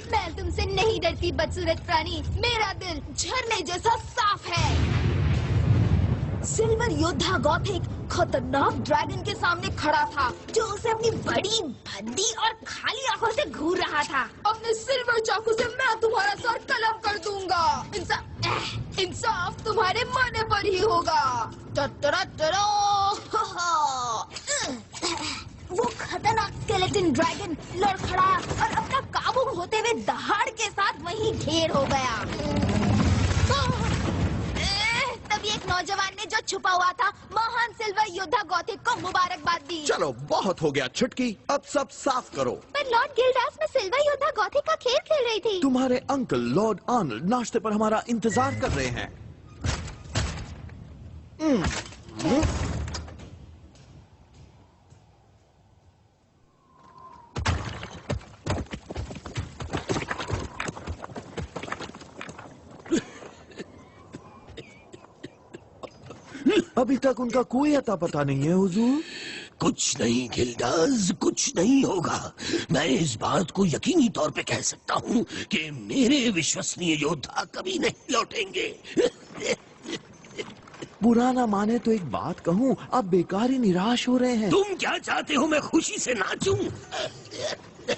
मैं तुमसे नहीं डरती बदसूरत प्राणी, मेरा दिल झरने जैसा साफ है। सिल्वर योद्धा गॉथिक खतरनाक ड्रैगन के सामने खड़ा था जो उसे अपनी बड़ी भद्दी और खाली आंखों से घूर रहा था। अपने सिल्वर चाकू से मैं तुम्हारा सर कलम कर दूंगा। इंसाफ तुम्हारे मरने पर ही होगा। वो खतरनाक स्केलेटन ड्रैगन लड़खड़ाया और अपना काबू होते हुए दहाड़ के साथ वहीं ढेर हो गया। तभी एक नौजवान ने जो छुपा हुआ था महान सिल्वर योद्धा गॉथिक को मुबारकबाद दी। चलो बहुत हो गया छुटकी, अब सब साफ करो। पर लॉर्ड गिल्डास में सिल्वर योद्धा गॉथिक का खेल खेल रही थी। तुम्हारे अंकल लॉर्ड आर्नल्ड नाश्ते पर हमारा इंतजार कर रहे हैं। अभी तक उनका कोई अता पता नहीं है हुजूर। कुछ नहीं गिल्डास, कुछ नहीं होगा। मैं इस बात को यकीनी तौर पे कह सकता हूँ कि मेरे विश्वसनीय योद्धा कभी नहीं लौटेंगे। बुरा ना माने तो एक बात कहूँ, आप बेकार ही निराश हो रहे हैं। तुम क्या चाहते हो मैं खुशी से नाचूं?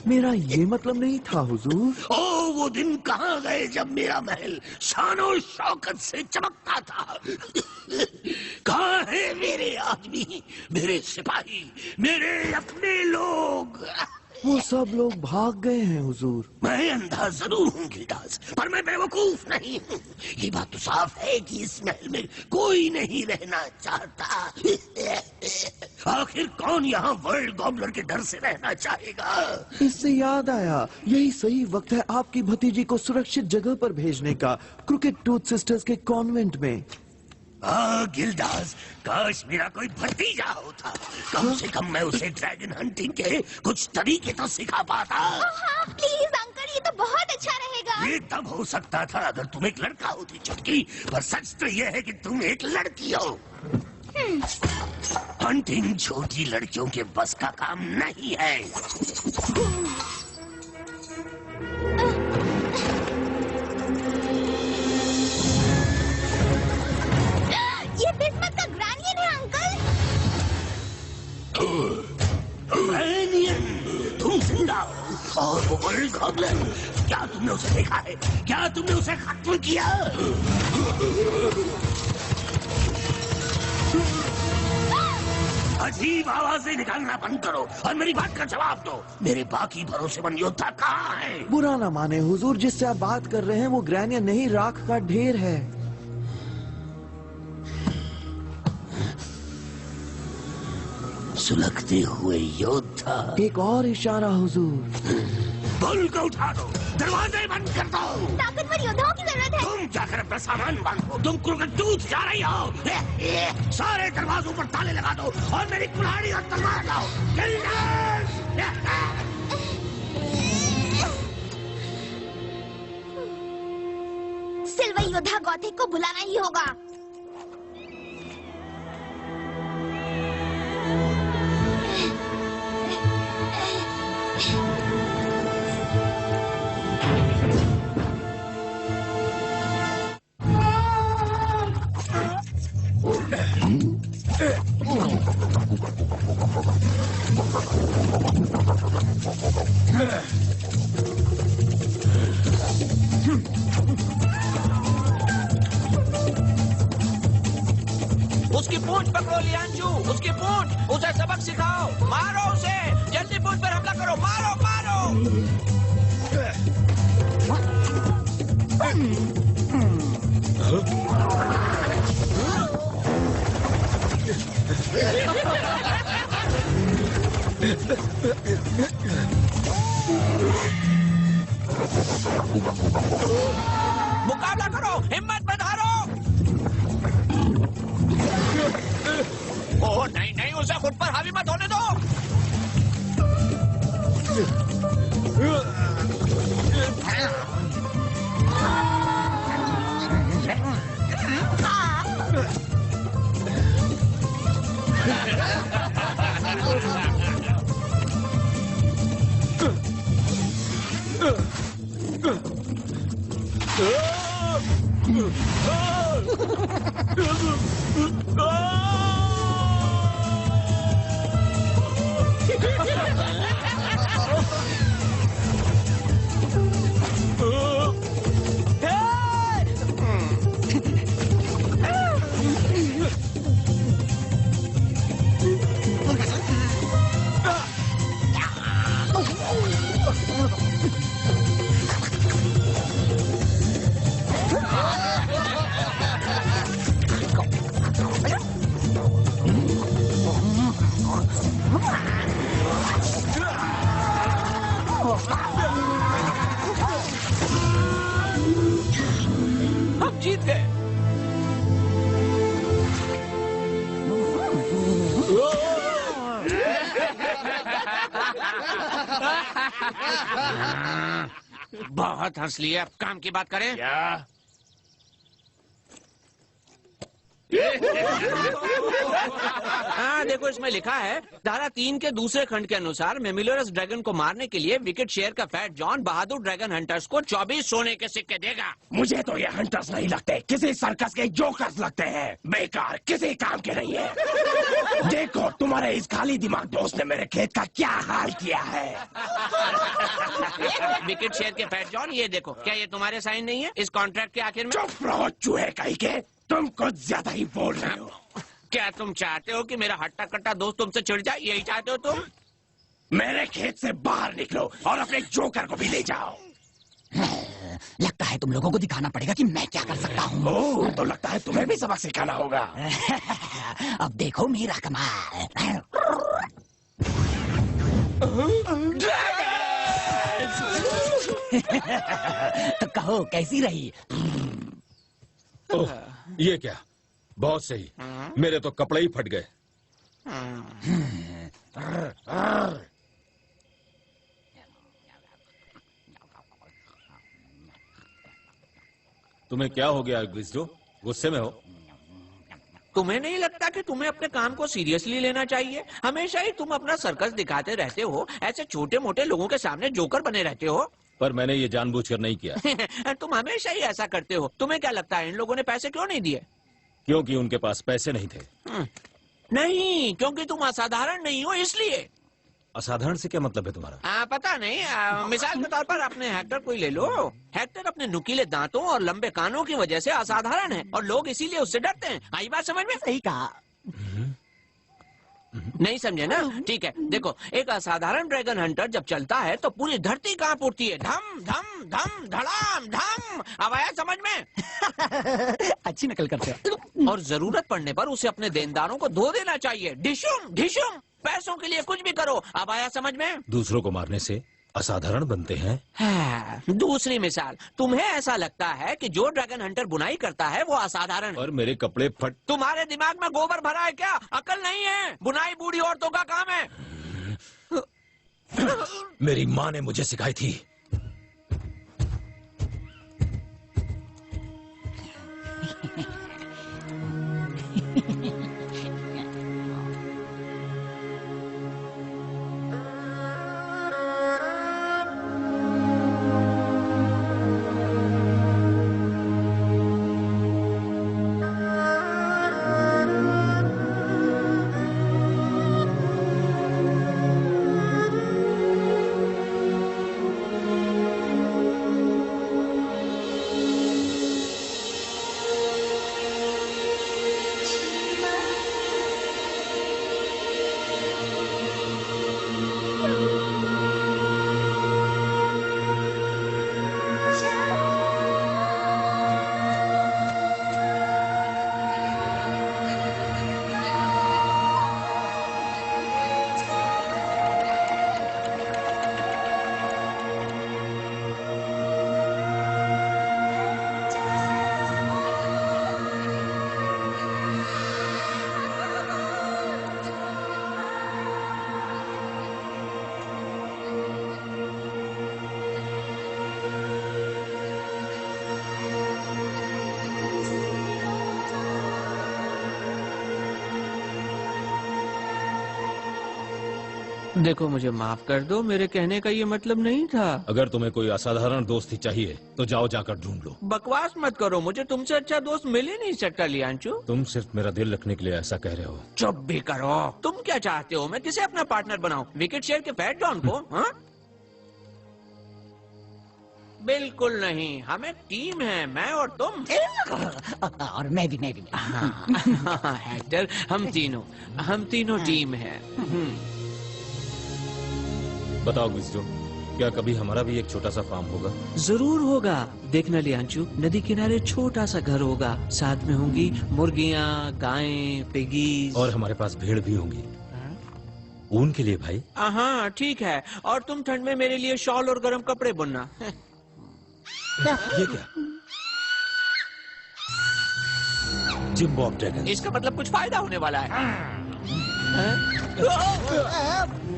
मेरा ये मतलब नहीं था हुजूर। ओ वो दिन कहाँ गए जब मेरा महल शानो शौकत से चमकता था? कहाँ है मेरे आदमी, मेरे सिपाही, मेरे अपने लोग? वो सब लोग भाग गए हैं हुजूर। मैं अंधा जरूर हूँ गिल्डास, पर मैं बेवकूफ नहीं हूँ। ये बात तो साफ है कि इस महल में कोई नहीं रहना चाहता। आखिर कौन यहाँ वर्ल्ड गॉबलर के डर से रहना चाहेगा? इससे याद आया, यही सही वक्त है आपकी भतीजी को सुरक्षित जगह पर भेजने का, क्रिकेट टूथ सिस्टर्स के कॉन्वेंट में। गिल्डास, काश मेरा कोई भतीजा होता। कम से कम मैं उसे ड्रैगन हंटिंग के कुछ तरीके तो सिखा पाता। हाँ, प्लीज अंकल, ये तो बहुत अच्छा रहेगा। ये तब हो सकता था अगर तुम एक लड़का होती चुटकी, पर सच तो ये है कि तुम एक लड़की हो। हंटिंग छोटी लड़कियों के बस का काम नहीं है। ये बिस्मत का ग्रैनियन है अंकल। ग्रैनियन, तुम जिंदा हो और वो वर्ल्ड गॉबलर, क्या तुमने उसे देखा है? क्या तुमने उसे खत्म किया? अजीब आवाजें निकालना बंद करो और मेरी बात का जवाब दो। मेरे बाकी भरोसेमंद योद्धा कहाँ है? बुरा ना माने हुजूर, जिससे आप बात कर रहे हैं वो ग्रैनियन नहीं, राख का ढेर है। सुलगते हुए योद्धा। एक और इशारा हुजूर। बुल को उठा दो, दरवाजे बंद कर दो। ताकतवर योद्धाओं की जरूरत है। तुम जाकर अपना सामान बांधो। तुम क्रिकेट टूथ जा रही हो। सारे दरवाजों पर ताले लगा दो और मेरी कुल्हाड़ी और तलवार लाओ। सिल्वर योद्धा गॉथिक को बुलाना ही होगा। उसकी पूंछ पकड़ो लियांजू, उसकी पूंछ, उसे सबक सिखाओ। मारो उसे, जल्दी पूंछ पर हमला करो। मारो मारो। मुकाबला करो, हिम्मत मत हारो। ओह नहीं नहीं, उसे खुद पर हावी मत होने दो। हम जीत गए। बहुत हंस लिए, अब काम की बात करें। क्या? हाँ देखो, इसमें लिखा है धारा 3 के दूसरे खंड के अनुसार मेमिलोरस ड्रैगन को मारने के लिए विकेट शेयर का फैट जॉन बहादुर ड्रैगन हंटर्स को 24 सोने के सिक्के देगा। मुझे तो ये हंटर्स नहीं लगते, किसी सर्कस के जोकर्स लगते हैं। बेकार, किसी काम के नहीं है। देखो तुम्हारे इस खाली दिमाग दोस्त ने मेरे खेत का क्या हाल किया है। विकेट शेयर के फैट जॉन, ये देखो, क्या ये तुम्हारे साइन नहीं है इस कॉन्ट्रैक्ट के आखिर में? चुप रहो चूहे कहीं के, तुम कुछ ज्यादा ही बोल रहे हो। क्या तुम चाहते हो कि मेरा हट्टा कट्टा दोस्त तुमसे चिढ़ जाए? यही चाहते हो तुम? मेरे खेत से बाहर निकलो और अपने जोकर को भी ले जाओ। लगता है तुम लोगों को दिखाना पड़ेगा कि मैं क्या कर सकता हूँ। ओह, तो लगता है तुम्हें भी सबक सिखाना होगा। अब देखो मेरा कमाल। तो कहो कैसी रही? ओह, ये क्या, बहुत सही। मेरे तो कपड़े ही फट गए। तुम्हें क्या हो गया ग्रिज़्डो? गुस्से में हो? तुम्हें नहीं लगता कि तुम्हें अपने काम को सीरियसली लेना चाहिए? हमेशा ही तुम अपना सर्कस दिखाते रहते हो, ऐसे छोटे मोटे लोगों के सामने जोकर बने रहते हो। पर मैंने ये जानबूझकर नहीं किया। तुम हमेशा ही ऐसा करते हो। तुम्हें क्या लगता है इन लोगों ने पैसे क्यों नहीं दिए? क्योंकि उनके पास पैसे नहीं थे। नहीं, क्योंकि तुम असाधारण नहीं हो इसलिए। असाधारण से क्या मतलब है तुम्हारा? पता नहीं, मिसाल के तौर पर अपने हेक्टर को ही ले लो। हेक्टर अपने नुकीले दांतों और लंबे कानों की वजह से असाधारण है और लोग इसीलिए उससे डरते हैं। आई बात समझ में? सही कहा। नहीं समझे ना? ठीक है, देखो, एक असाधारण ड्रैगन हंटर जब चलता है तो पूरी धरती कांप उठती है। धम धम धम धड़ाम धम। अब आया समझ में? अच्छी नकल करते हो। और जरूरत पड़ने पर उसे अपने देनदारों को धो देना चाहिए। ढिशुम ढिशुम, पैसों के लिए कुछ भी करो। अब आया समझ में? दूसरों को मारने से असाधारण बनते हैं। हाँ, दूसरी मिसाल, तुम्हें ऐसा लगता है कि जो ड्रैगन हंटर बुनाई करता है वो असाधारण है। और मेरे कपड़े फट। तुम्हारे दिमाग में गोबर भरा है क्या? अकल नहीं है? बुनाई बूढ़ी औरतों का काम है। मेरी माँ ने मुझे सिखाई थी। देखो मुझे माफ कर दो, मेरे कहने का ये मतलब नहीं था। अगर तुम्हें कोई असाधारण दोस्ती चाहिए तो जाओ जाकर ढूंढ लो। बकवास मत करो, मुझे तुमसे अच्छा दोस्त मिल ही नहीं सकता लियांचू। तुम सिर्फ मेरा दिल रखने के लिए ऐसा कह रहे हो। चुप भी करो। तुम क्या चाहते हो, मैं किसे अपना पार्टनर बनाऊं? विकेट शेयर के फैट जॉन को? हाँ? बिल्कुल नहीं, हम एक टीम है, मैं और तुम। और मैं भी। हाँ, हेक्टर, हम तीनों टीम है। बताओ मिस्टर, क्या कभी हमारा भी एक छोटा सा फार्म होगा? जरूर होगा। देखना लियांचू, नदी किनारे छोटा सा घर होगा, साथ में होंगी मुर्गियाँ, गायें, पिगीज। और हमारे पास भेड़ भी होंगी, ऊन के लिए भाई। हाँ ठीक है, और तुम ठंड में मेरे लिए शॉल और गर्म कपड़े बुनना। ये क्या? Gym Bob dragon. इसका मतलब कुछ फायदा होने वाला है।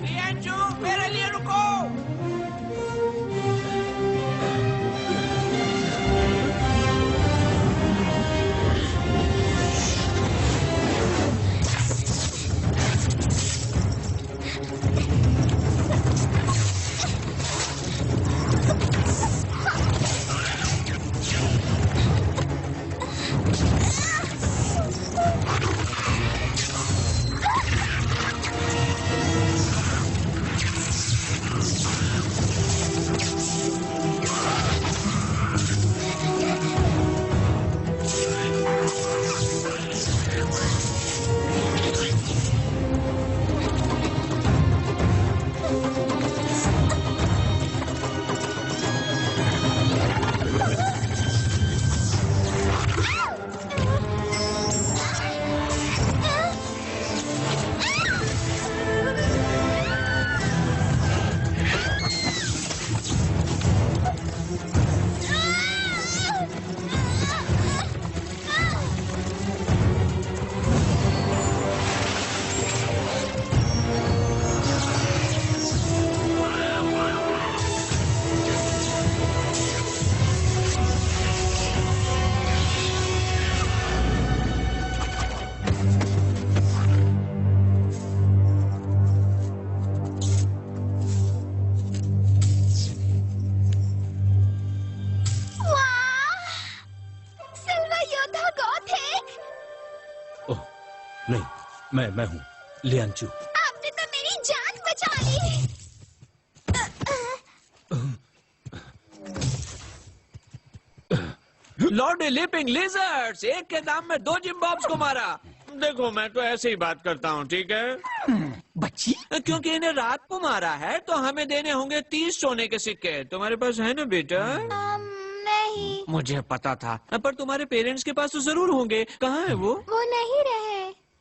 लियांचू, मेरे लिए रुको। नहीं, मैं हूँ लियांचू। आपने तो मेरी जान बचा ली। लॉर्ड लिपिंग लिजर्ड्स, एक के दाम में 2 जिम बॉब्स को मारा। देखो मैं तो ऐसे ही बात करता हूँ, ठीक है? बच्ची, क्योंकि इन्हें रात को मारा है तो हमें देने होंगे 30 सोने के सिक्के। तुम्हारे पास है ना बेटा? नहीं। मुझे पता था, पर तुम्हारे पेरेंट्स के पास तो जरूर होंगे। कहाँ है वो? वो नहीं रहे।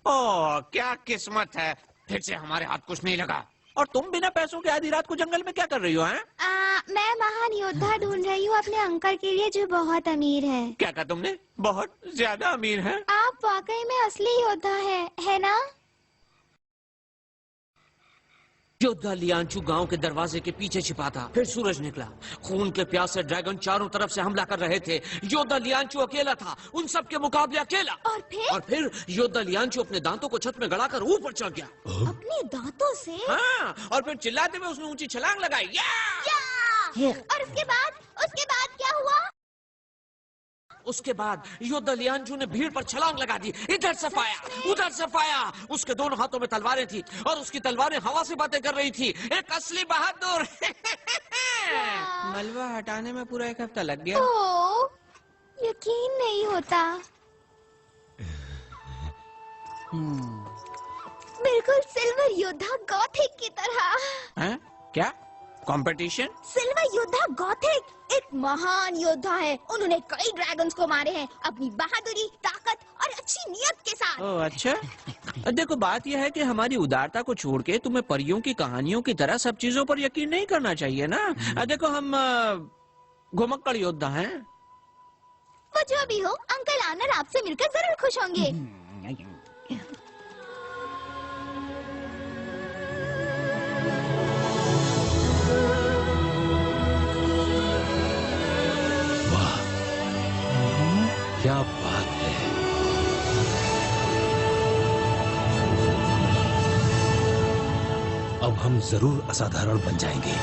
ओह, क्या किस्मत है, फिर से हमारे हाथ कुछ नहीं लगा। और तुम बिना पैसों के आधी रात को जंगल में क्या कर रही हो? हैं? मैं महान योद्धा ढूंढ रही हूँ अपने अंकल के लिए जो बहुत अमीर है। क्या कहा तुमने? बहुत ज्यादा अमीर है? आप वाकई में असली योद्धा है ना? योद्धा लियांचू गांव के दरवाजे के पीछे छिपा था। फिर सूरज निकला, खून के प्यासे ड्रैगन चारों तरफ से हमला कर रहे थे। योद्धा लियांचू अकेला था, उन सब के मुकाबले अकेला। और फिर योद्धा लियांचू अपने दांतों को छत में गड़ाकर ऊपर चढ़ गया। अपने दांतों से? हाँ, और फिर चिल्लाते हुए उसने ऊंची छलांग लगाई। और उसके बाद क्या हुआ? उसके बाद योद्धा लियांचू ने भीड़ पर छलांग लगा दी। इधर से फाया, उधर से फाया। उसके दोनों हाथों में तलवारें थी और उसकी तलवारें हवा से बातें कर रही थी। एक असली बहादुर। मलबा हटाने में पूरा 1 हफ्ता लग गया। ओह, यकीन नहीं होता। बिल्कुल सिल्वर योद्धा गॉथिक की तरह। हैं? क्या कंपटीशन? सिल्वर योद्धा गॉथिक एक महान योद्धा है। उन्होंने कई ड्रैगन्स को मारे हैं अपनी बहादुरी, ताकत और अच्छी नियत के साथ। ओह अच्छा। देखो बात यह है कि हमारी उदारता को छोड़ के तुम्हें परियों की कहानियों की तरह सब चीजों पर यकीन नहीं करना चाहिए ना। देखो हम घुमक्कड़ योद्धा हैं। वो जो भी हो, अंकल आनर आपसे मिलकर जरूर खुश होंगे। क्या बात है। अब हम जरूर असाधारण बन जाएंगे।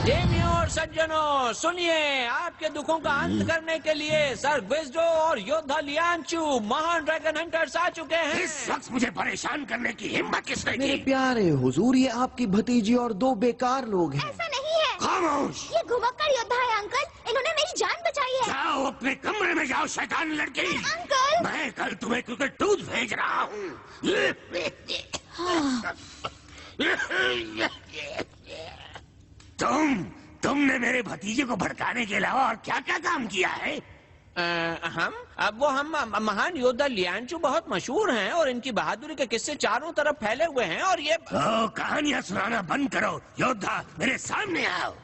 प्रेमियों और सज्जनों, सुनिए, आपके दुखों का अंत करने के लिए सर ग्विज़्डो और योद्धा लियांचू महान ड्रैगन हंटर्स आ चुके हैं। इस वक्त मुझे परेशान करने की हिम्मत किसने मेरे की? प्यारे हुजूर, ये आपकी भतीजी और 2 बेकार लोग हैं। ऐसा नहीं है, खामोश! ये घुमक्कड़ योद्धा है अंकल, इन्होंने मेरी जान बचाई है। जाओ अपने कमरे में जाओ शैतान लड़की। अंकल! मैं कल तुम्हें क्रिकेट टूथ भेज रहा हूँ। तुमने मेरे भतीजे को भड़काने के अलावा और क्या क्या काम किया है? हम महान योद्धा लियांचू बहुत मशहूर हैं और इनकी बहादुरी के किस्से चारों तरफ फैले हुए हैं और ये कहानियां सुनाना बंद करो। योद्धा, मेरे सामने आओ।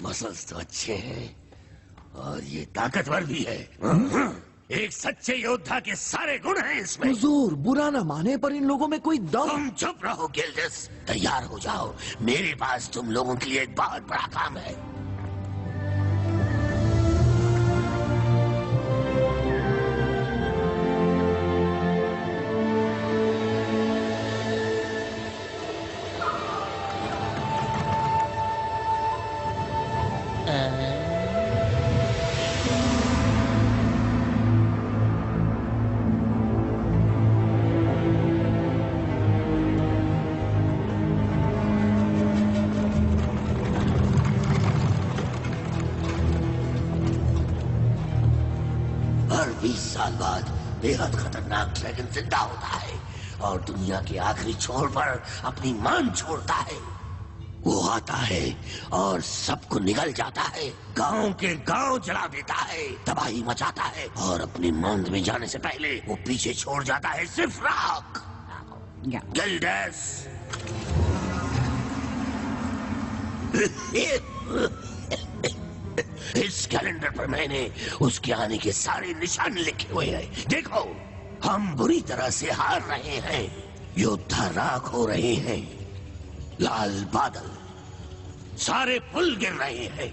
मसल्स तो अच्छे हैं और ये ताकतवर भी है। एक सच्चे योद्धा के सारे गुण हैं इसमें। हुजूर, बुरा न माने पर इन लोगों में कोई दम। तुम चुप रहो गिल्डस, तैयार हो जाओ, मेरे पास तुम लोगों के लिए एक बहुत बड़ा काम है। हर 20 साल बाद बेहद खतरनाक ड्रैगन जिंदा होता है और दुनिया के आखिरी छोर पर अपनी मान छोड़ता है। वो आता है और सबको निगल जाता है, गांव के गांव जला देता है, तबाही मचाता है और अपनी मांद में जाने से पहले वो पीछे छोड़ जाता है सिर्फ राख। गिल्डस, इस कैलेंडर पर मैंने उसके आने के सारे निशान लिखे हुए हैं। देखो, हम बुरी तरह से हार रहे हैं, योद्धा राख हो रहे हैं, लाल बादल, सारे पुल गिर रहे हैं,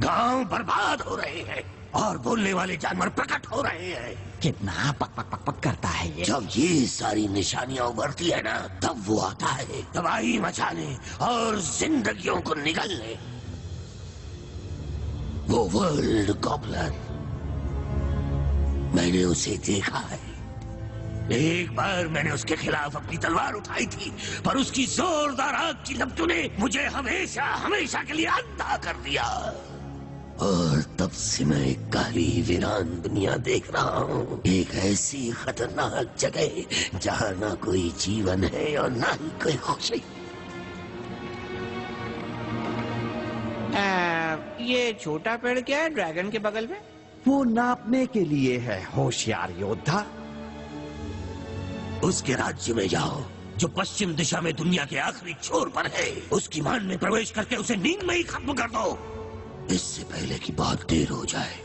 गांव बर्बाद हो रहे हैं और बोलने वाले जानवर प्रकट हो रहे हैं। कितना पक पक पक पक करता है ये। जब ये सारी निशानियां उभरती है ना, तब वो आता है तबाही मचाने और जिंदगियों को निगलने। वो वर्ल्ड गॉबलर, मैंने उसे देखा है। एक बार मैंने उसके खिलाफ अपनी तलवार उठाई थी, पर उसकी जोरदार आग की लपटों ने मुझे हमेशा हमेशा के लिए अंधा कर दिया। और तब से मैं एक काली वीरान दुनिया देख रहा हूँ, एक ऐसी खतरनाक जगह जहाँ ना कोई जीवन है और ना ही कोई खुशी। ये छोटा पेड़ क्या है ड्रैगन के बगल में? वो नापने के लिए है, होशियार योद्धा। उसके राज्य में जाओ जो पश्चिम दिशा में दुनिया के आखिरी छोर पर है। उसकी मान में प्रवेश करके उसे नींद में ही खत्म कर दो, इससे पहले कि बहुत देर हो जाए।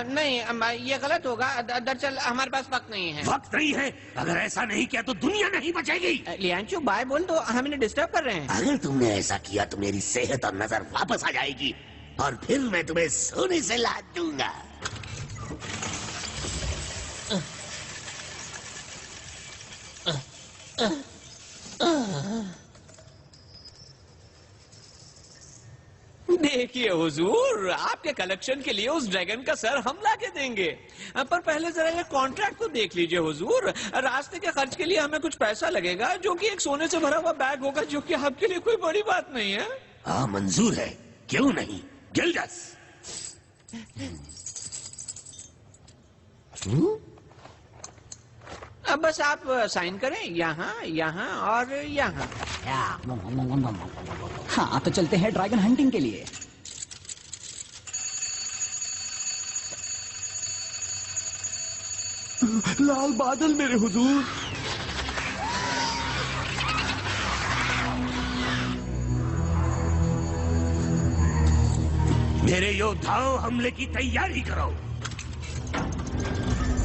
नहीं, ये गलत होगा। दरअसल हमारे पास वक्त नहीं है। वक्त नहीं है? अगर ऐसा नहीं किया तो दुनिया नहीं बचेगी। लियांचू, बाय बोल दो, हम इन्हें डिस्टर्ब कर रहे हैं। अगर तुमने ऐसा किया तो मेरी सेहत और नजर वापस आ जाएगी और फिर मैं तुम्हें सोने से लाद दूंगा। देखिए हुजूर, आपके कलेक्शन के लिए उस ड्रैगन का सर हम ला के देंगे, पर पहले जरा ये कॉन्ट्रैक्ट तो देख लीजिए हुजूर। रास्ते के खर्च के लिए हमें कुछ पैसा लगेगा, जो कि एक सोने से भरा हुआ बैग होगा, जो कि आपके लिए कोई बड़ी बात नहीं है। हाँ, मंजूर है, क्यों नहीं। गिल्डस, अब बस आप साइन करें, यहाँ, यहाँ और यहाँ। हाँ, तो चलते हैं ड्रैगन हंटिंग के लिए। लाल बादल मेरे हुजूर। मेरे योद्धाओं, हमले की तैयारी करो।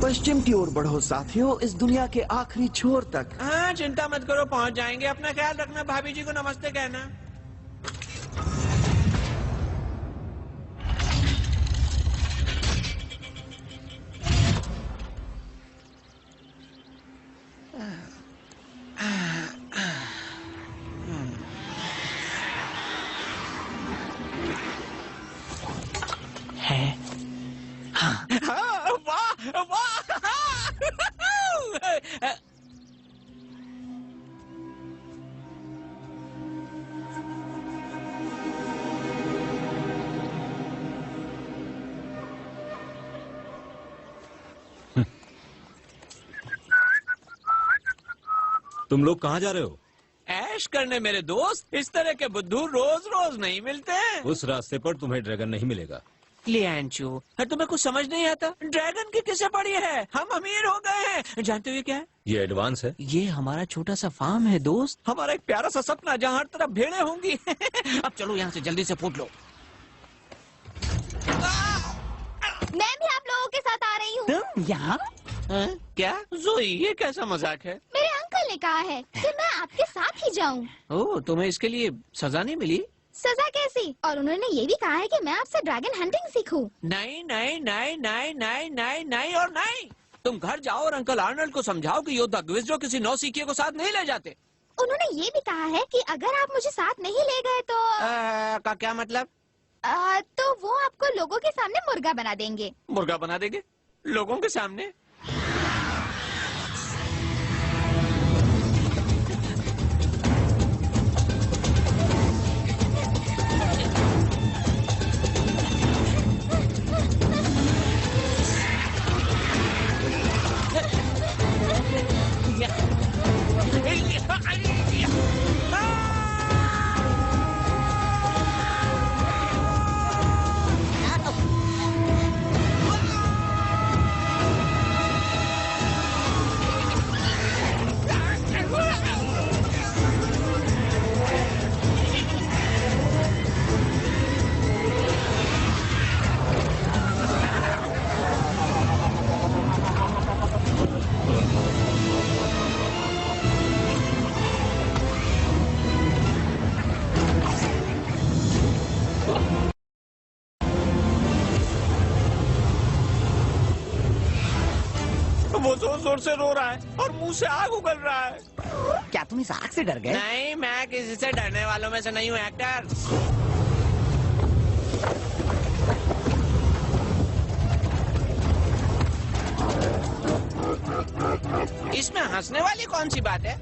पश्चिम की ओर बढ़ो साथियों, इस दुनिया के आखिरी छोर तक। हाँ, चिंता मत करो, पहुंच जाएंगे। अपना ख्याल रखना, भाभी जी को नमस्ते कहना। है। हाँ, वाह वाह। तुम लोग कहाँ जा रहे हो? ऐश करने मेरे दोस्त, इस तरह के बुद्धू रोज रोज नहीं मिलते हैं। उस रास्ते पर तुम्हें ड्रैगन नहीं मिलेगा। लियांचू, तुम्हें कुछ समझ नहीं आता? ड्रैगन की किसे पड़ी है? हम अमीर हो गए हैं। जानते हो ये क्या है? ये एडवांस है। ये हमारा छोटा सा फार्म है दोस्त, हमारा एक प्यारा सा सपना जहाँ हर तरफ भेड़ें होंगी। अब चलो यहाँ से जल्दी से फूट लो। मैं भी आप लोगों के साथ आ रही हूँ। तुम यहाँ? क्या जोई, ये कैसा मजाक है? मेरे अंकल ने कहा है कि मैं आपके साथ ही जाऊँ। ओह, तुम्हें इसके लिए सजा नहीं मिली? सजा कैसी? और उन्होंने ये भी कहा है कि मैं आपसे ड्रैगन हंटिंग सीखूं। नहीं नहीं नहीं नहीं नहीं नहीं नहीं और नहीं। तुम घर जाओ और अंकल आर्नल्ड को समझाओ कि योद्धा ग्विज़्डो किसी नौसिखिए को साथ नहीं ले जाते। उन्होंने ये भी कहा है कि अगर आप मुझे साथ नहीं ले गए तो का क्या मतलब? तो वो आपको लोगों के सामने मुर्गा बना देंगे। मुर्गा बना देंगे? लोगों के सामने? वो जोर जोर से रो रहा है और मुंह से आग उगल रहा है। क्या तुम इस आग से डर गए? नहीं, मैं किसी से डरने वालों में से नहीं हूँ एक्टर। इसमें हंसने वाली कौन सी बात है?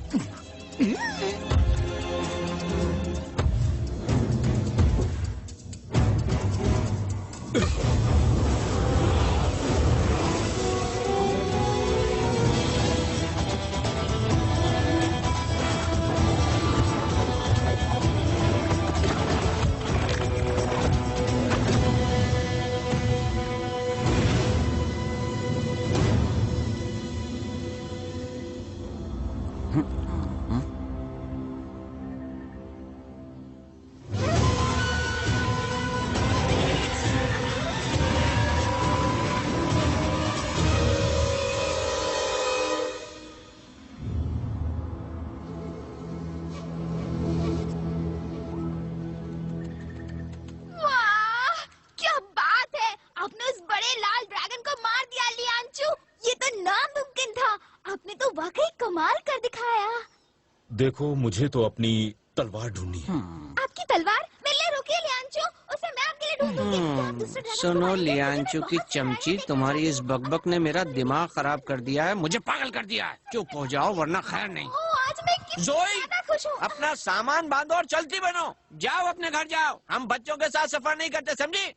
देखो, मुझे तो अपनी तलवार ढूंढनी है। आपकी तलवार? मिलने रुकिए लियांचू, उसे मैं आपके लिए ढूंढूंगी। क्या आप दूसरे ड्रैगन को सुनो मार देंगे? लियांचू मैं की बहुत चमची, डर तुम्हारी इस बकबक ने मेरा दिमाग खराब कर दिया है, मुझे पागल कर दिया है। चुप हो जाओ वरना खैर नहीं। आज मैं कितनी जोई, ज्यादा खुश हूँ। अपना सामान बांधो और चलती बनो। जाओ अपने घर जाओ, हम बच्चों के साथ सफर नहीं करते, समझी?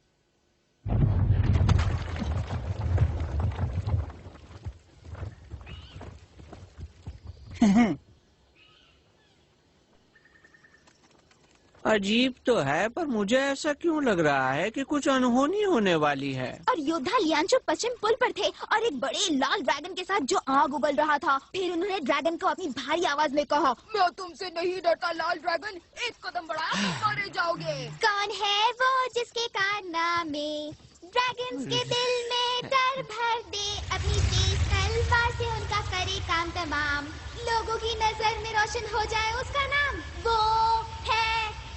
अजीब तो है, पर मुझे ऐसा क्यों लग रहा है कि कुछ अनहोनी होने वाली है। और योद्धा लियांचू पश्चिम पुल पर थे और एक बड़े लाल ड्रैगन के साथ जो आग उगल रहा था। फिर उन्होंने ड्रैगन को अपनी भारी आवाज में कहा, मैं तुमसे नहीं डरता लाल ड्रैगन, एक कदम बढ़ाया तो मारे जाओगे। कौन है वो जिसके कारनामे ड्रैगन्स के दिल में डर भर दे, अपनी तेज तलवार से उनका करे काम तमाम, लोगों की नजर में रोशन हो जाए उसका नाम। वो है,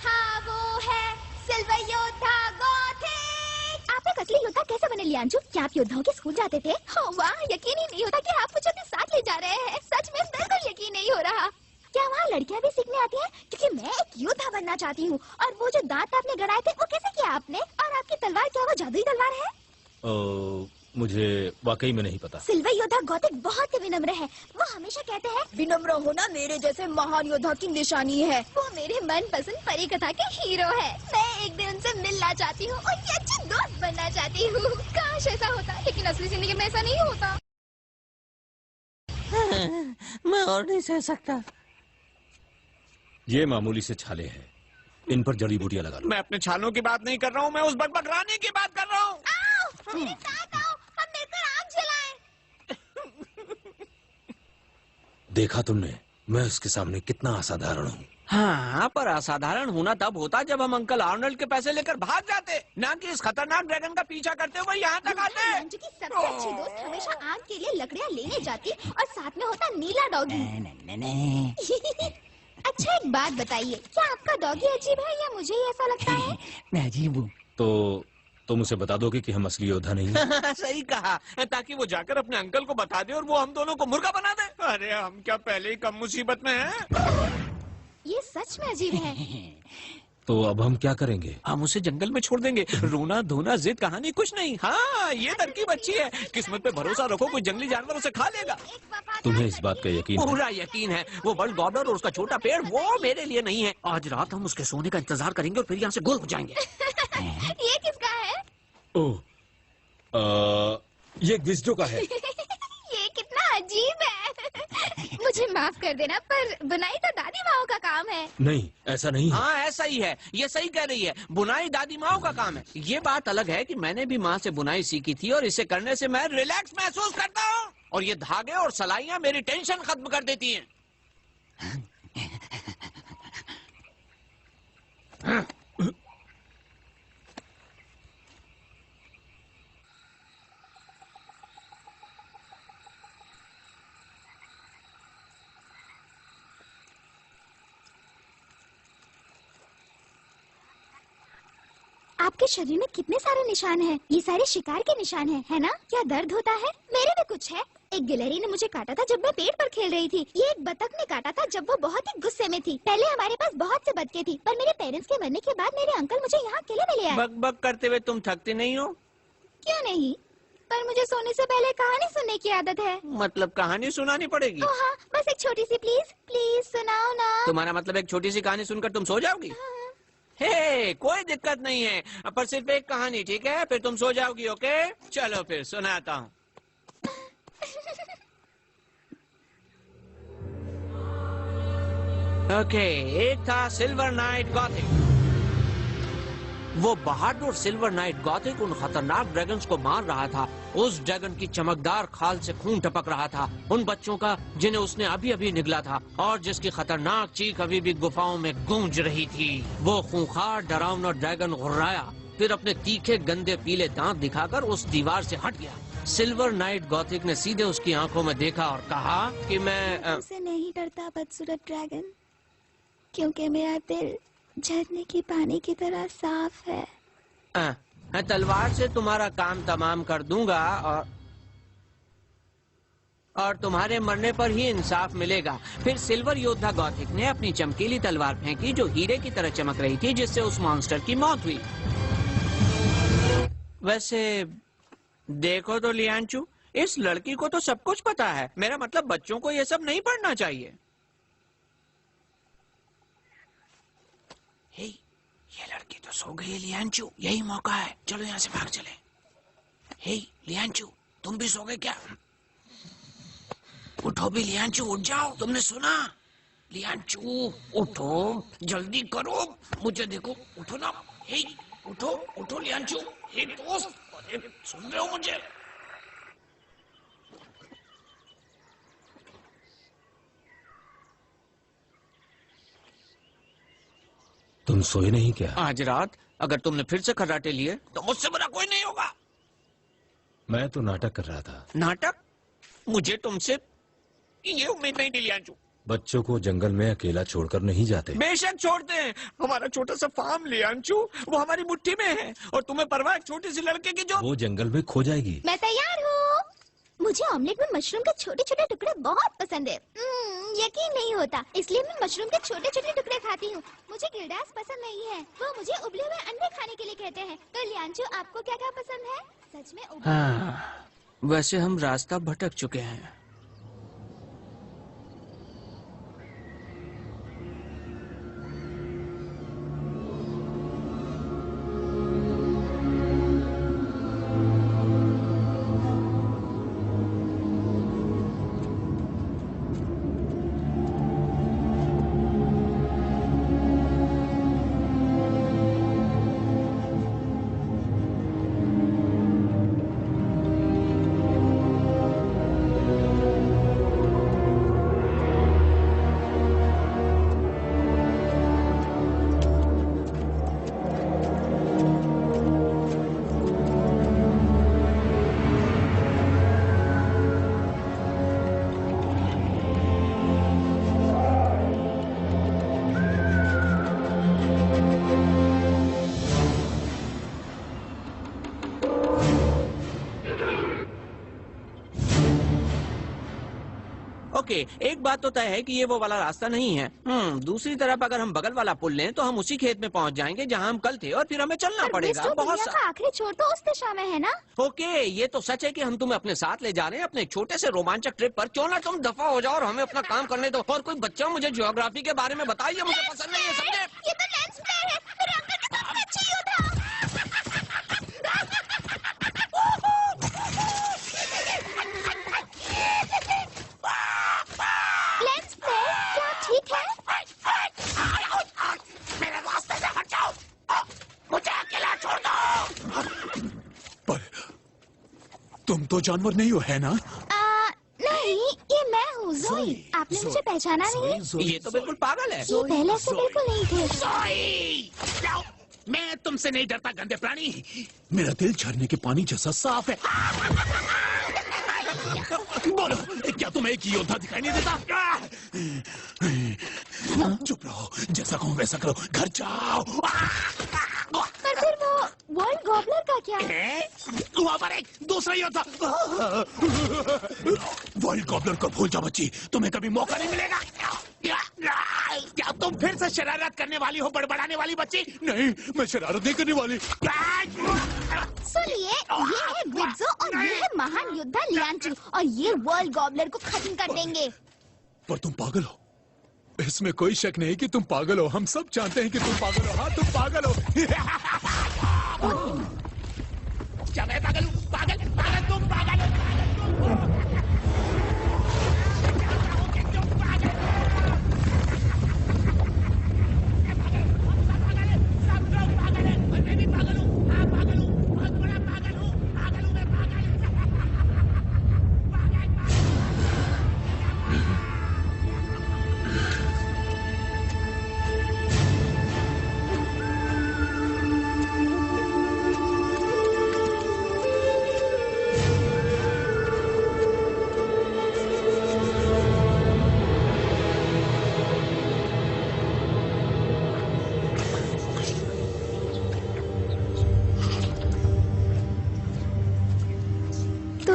हाँ वो है सिल्वर योद्धा गॉथिक। आप एक असली योद्धा कैसे बने लियांचू? क्या आप योद्धाओं के स्कूल जाते थे? वाह, यकीन ही नहीं होता कि आप मुझे अपने साथ ले जा रहे हैं। सच में बिल्कुल यकीन नहीं हो रहा। क्या वहाँ लड़कियाँ भी सीखने आती हैं? क्योंकि मैं एक योद्धा बनना चाहती हूँ। और वो जो दांत आपने गड़ाए थे वो कैसे किया आपने? और आपकी तलवार क्या वो जादुई तलवार है? मुझे वाकई में नहीं पता। सिल्वर योद्धा गौतिक बहुत ही विनम्र है। वो हमेशा कहते हैं विनम्र होना मेरे जैसे महान योद्धा की निशानी है। वो मेरे मनपसंद परी कथा के हीरो है। मैं एक दिन उनसे मिलना चाहती हूँ, उनकी अच्छी दोस्त बनना चाहती हूँ। काश ऐसा होता, लेकिन असली जिंदगी में ऐसा नहीं होता। मैं और नहीं सह सकता। ये मामूली से छाले हैं, इन पर जड़ी बूटियां लगा लो। मैं अपने छालों की बात नहीं कर रहा हूँ, मैं उस बकबक रानी की बात कर रहा हूँ। मेरे साथ आओ, हम मिलकर आग जलाएं। देखा तुमने, मैं उसके सामने कितना असाधारण हूँ। हाँ, पर असाधारण होना तब होता जब हम अंकल आर्नल्ड के पैसे लेकर भाग जाते, ना कि इस खतरनाक ड्रैगन का पीछा करते हुए यहाँ तक आते। अंजू की सबसे अच्छी दोस्त हमेशा आग के लिए लकड़ियाँ लेने जाती और साथ में होता नीला डॉगी। अच्छा एक बात बताइए, क्या आपका डॉगी अजीब है या मुझे ही ऐसा लगता है? मैं अजीब हूँ। तो तुम उसे बता दोगे कि हम असली योद्धा नहीं हैं? सही कहा, ताकि वो जाकर अपने अंकल को बता दे और वो हम दोनों को मुर्गा बना दे। अरे हम क्या पहले ही कम मुसीबत में हैं? ये सच में अजीब है। तो अब हम क्या करेंगे? हम उसे जंगल में छोड़ देंगे। रोना धोना जिद कहानी कुछ नहीं। हाँ, ये तरकीब अच्छी है। किस्मत पे भरोसा रखो, कोई जंगली जानवर उसे खा लेगा। तुम्हें इस बात का यकीन है? पूरा यकीन है। वो बर्ड गॉब्लर और उसका छोटा पेड़ वो मेरे लिए नहीं है। आज रात हम उसके सोने का इंतजार करेंगे और फिर यहाँ से गुल हो जाएंगे। ये किसका है? ओह, ये गिज्जो का है। ये कितना अजीब है। मुझे माफ कर देना, पर बुनाई तो दादी माओ का काम है। नहीं, ऐसा नहीं है। हाँ, ऐसा ही है। ये सही कह रही है, बुनाई दादी माओ का काम है। ये बात अलग है कि मैंने भी माँ से बुनाई सीखी थी और इसे करने से मैं रिलैक्स महसूस करता हूँ। और ये धागे और सलाइयाँ मेरी टेंशन खत्म कर देती हैं। आपके शरीर में कितने सारे निशान हैं? ये सारे शिकार के निशान हैं, है ना? क्या दर्द होता है? मेरे भी कुछ है। एक गिलहरी ने मुझे काटा था जब मैं पेड़ पर खेल रही थी। ये एक बतख ने काटा था जब वो बहुत ही गुस्से में थी। पहले हमारे पास बहुत से बतखें थी, पर मेरे पेरेंट्स के मरने के बाद मेरे अंकल मुझे यहाँ अकेले में ले आए। बक बक करते हुए तुम थकते नहीं हो? क्यों नहीं? पर मुझे सोने से पहले कहानी सुनने की आदत है। मतलब कहानी सुनानी पड़ेगी? ओ हाँ, बस एक छोटी सी प्लीज प्लीज सुनाओ ना। तुम्हारा मतलब एक छोटी सी कहानी सुनकर तुम सो जाओगी? हे, कोई दिक्कत नहीं है, पर सिर्फ एक कहानी, ठीक है? फिर तुम सो जाओगी, ओके? चलो फिर सुनाता हूँ। ओके, एक था सिल्वर नाइट गॉथिक। वो बहादुर सिल्वर नाइट गॉथिक उन खतरनाक ड्रैगन्स को मार रहा था। उस ड्रैगन की चमकदार खाल से खून टपक रहा था, उन बच्चों का जिन्हें उसने अभी अभी निगला था और जिसकी खतरनाक चीख अभी भी गुफाओं में गूंज रही थी। वो खूंखार डरावना ड्रैगन घुर्राया, फिर अपने तीखे गंदे पीले दांत दिखाकर उस दीवार से हट गया। सिल्वर नाइट गॉथिक ने सीधे उसकी आंखों में देखा और कहा कि मैं तुमसे नहीं डरता बदसूरत ड्रैगन, क्योंकि मेरा दिल झरने की पानी की तरह साफ है। मैं तलवार से तुम्हारा काम तमाम कर दूंगा और तुम्हारे मरने पर ही इंसाफ मिलेगा। फिर सिल्वर योद्धा गॉथिक ने अपनी चमकीली तलवार फेंकी जो हीरे की तरह चमक रही थी, जिससे उस मॉन्स्टर की मौत हुई। वैसे देखो तो लियांचू, इस लड़की को तो सब कुछ पता है। मेरा मतलब बच्चों को ये सब नहीं पढ़ना चाहिए। हे, ये लड़की तो सो गई है लियांचू, यही मौका है, चलो यहाँ से भाग चले। हे लियांचू, तुम भी सो गए क्या? उठो भी लियांचू, उठ जाओ, तुमने सुना? लियांचू उठो, जल्दी करो, मुझे देखो, उठो ना। हे उठो उठो लियांचू। हे दोस्त, अरे सुन रहे हो मुझे? तुम सोए नहीं क्या? आज रात अगर तुमने फिर से खर्राटे लिए तो मुझसे बुरा कोई नहीं होगा। मैं तो नाटक कर रहा था। नाटक? मुझे तुमसे ये उम्मीद नहीं थी लियांचू। बच्चों को जंगल में अकेला छोड़कर नहीं जाते। बेशक छोड़ते हैं, हमारा छोटा सा फार्म लियांचू, वो हमारी मुट्ठी में है और तुम्हें परवाह एक छोटी सी लड़के की जो वो जंगल में खो जाएगी। मैं तैयार हूँ। मुझे ऑमलेट में मशरूम के छोटे छोटे टुकड़े बहुत पसंद है। यकीन नहीं होता, इसलिए मैं मशरूम के छोटे छोटे टुकड़े खाती हूँ। मुझे गिरडास पसंद नहीं है, वो मुझे उबले हुए अंडे खाने के लिए कहते हैं। तो लियांचू, आपको क्या क्या पसंद है? सच में हाँ, वैसे हम रास्ता भटक चुके हैं। ओके, एक बात तो तय है कि ये वो वाला रास्ता नहीं है। दूसरी तरफ अगर हम बगल वाला पुल लें तो हम उसी खेत में पहुंच जाएंगे जहां हम कल थे, और फिर हमें चलना पड़ेगा। बहुत का आखिरी छोर तो उस दिशा में है ना? ओके, ये तो सच है कि हम तुम्हें अपने साथ ले जा रहे हैं अपने छोटे से रोमांचक ट्रिप पर। क्यों ना तुम दफा हो जाओ और हमें अपना काम करने दो। और कोई बच्चा मुझे ज्योग्राफी के बारे में बताइए, मुझे पसंद नहीं है, समझे? ये तो लेंस फ्लेयर है, मेरे अंकल के साथ में अच्छी योद्धा। लेंस फ्लेयर, क्या ठीक है? मेरे रास्ते से हट जाओ, मुझे अकेला छोड़ दो। पर तुम तो जानवर नहीं हो, है ना? नहीं, ये मैं हूँ, ज़ोई। आपने मुझे पहचाना नहीं? ये तो बिल्कुल पागल है। ये पहले ऐसे बिल्कुल नहीं थे। ज़ोई! जाओ, मैं तुमसे नहीं डरता गंदे प्राणी। मेरा दिल झरने के पानी जैसा साफ है। बोलो, क्या तुम्हें एक योद्धा दिखाई नहीं देता? चुप रहो, जैसा कहूँ वैसा करो, घर जाओ। पर फिर वो वर्ल्ड गॉबलर का क्या? वहाँ पर एक दूसरा योद्धा। वर्ल्ड गॉबलर को भूल जाओ बच्ची, तुम्हें कभी मौका नहीं मिलेगा। क्या तुम फिर से शरारत करने वाली हो, बड़बड़ाने वाली बच्ची? नहीं, मैं शरारत नहीं करने वाली। सुनिए, ये है गुड्जो और ये है महान योद्धा लियांचू, और ये वर्ल्ड गॉबलर को खत्म कर देंगे। पर तुम पागल हो, इसमें कोई शक नहीं कि तुम पागल हो। हम सब जानते हैं कि तुम पागल हो। हाँ, तुम पागल हो। क्या मैं पागल हूँ? पागल, पागल, तुम पागल हो, पागल तुम।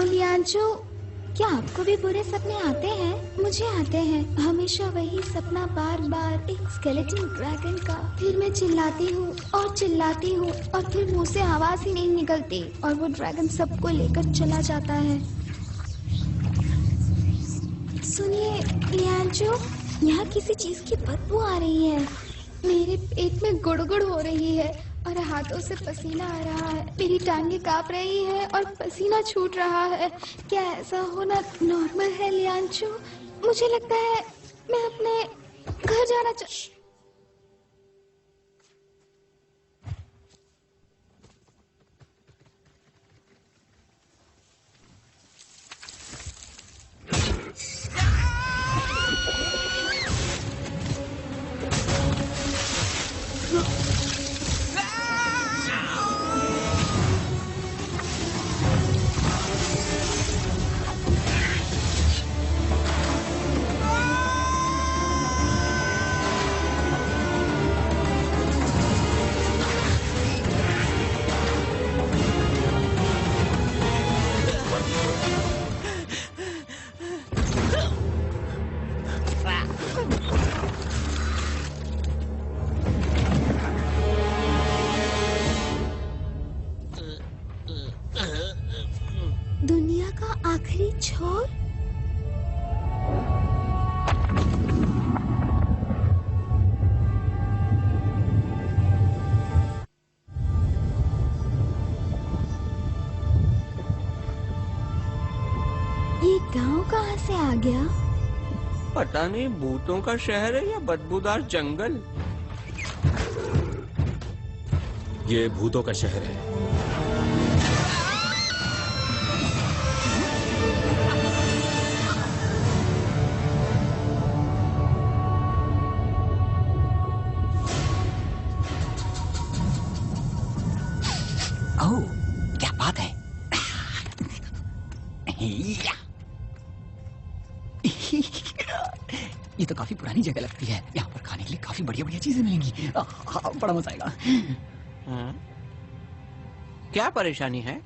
लियांचू, क्या आपको भी बुरे सपने आते हैं? मुझे आते हैं, हमेशा वही सपना बार बार, एक स्केलेटन ड्रैगन का। फिर मैं चिल्लाती हूँ और चिल्लाती हूँ और फिर मुंह से आवाज ही नहीं निकलती, और वो ड्रैगन सबको लेकर चला जाता है। सुनिए लियांचू, यहाँ किसी चीज की बदबू आ रही है। मेरे पेट में गुड़गुड़ हो रही है और हाथों से पसीना आ रहा है। मेरी टांगे कांप रही है और पसीना छूट रहा है। क्या ऐसा होना नॉर्मल है लियांचू? मुझे लगता है मैं अपने घर जाना दुनिया का आखिरी छोर? ये गांव कहाँ से आ गया? पता नहीं, भूतों का शहर है या बदबूदार जंगल। ये भूतों का शहर है। ओह, क्या बात है। ये तो काफी पुरानी जगह लगती है। यहाँ पर खाने के लिए काफी बढ़िया बढ़िया चीजें मिलेंगी। बड़ा मजा आएगा। हाँ? क्या परेशानी है?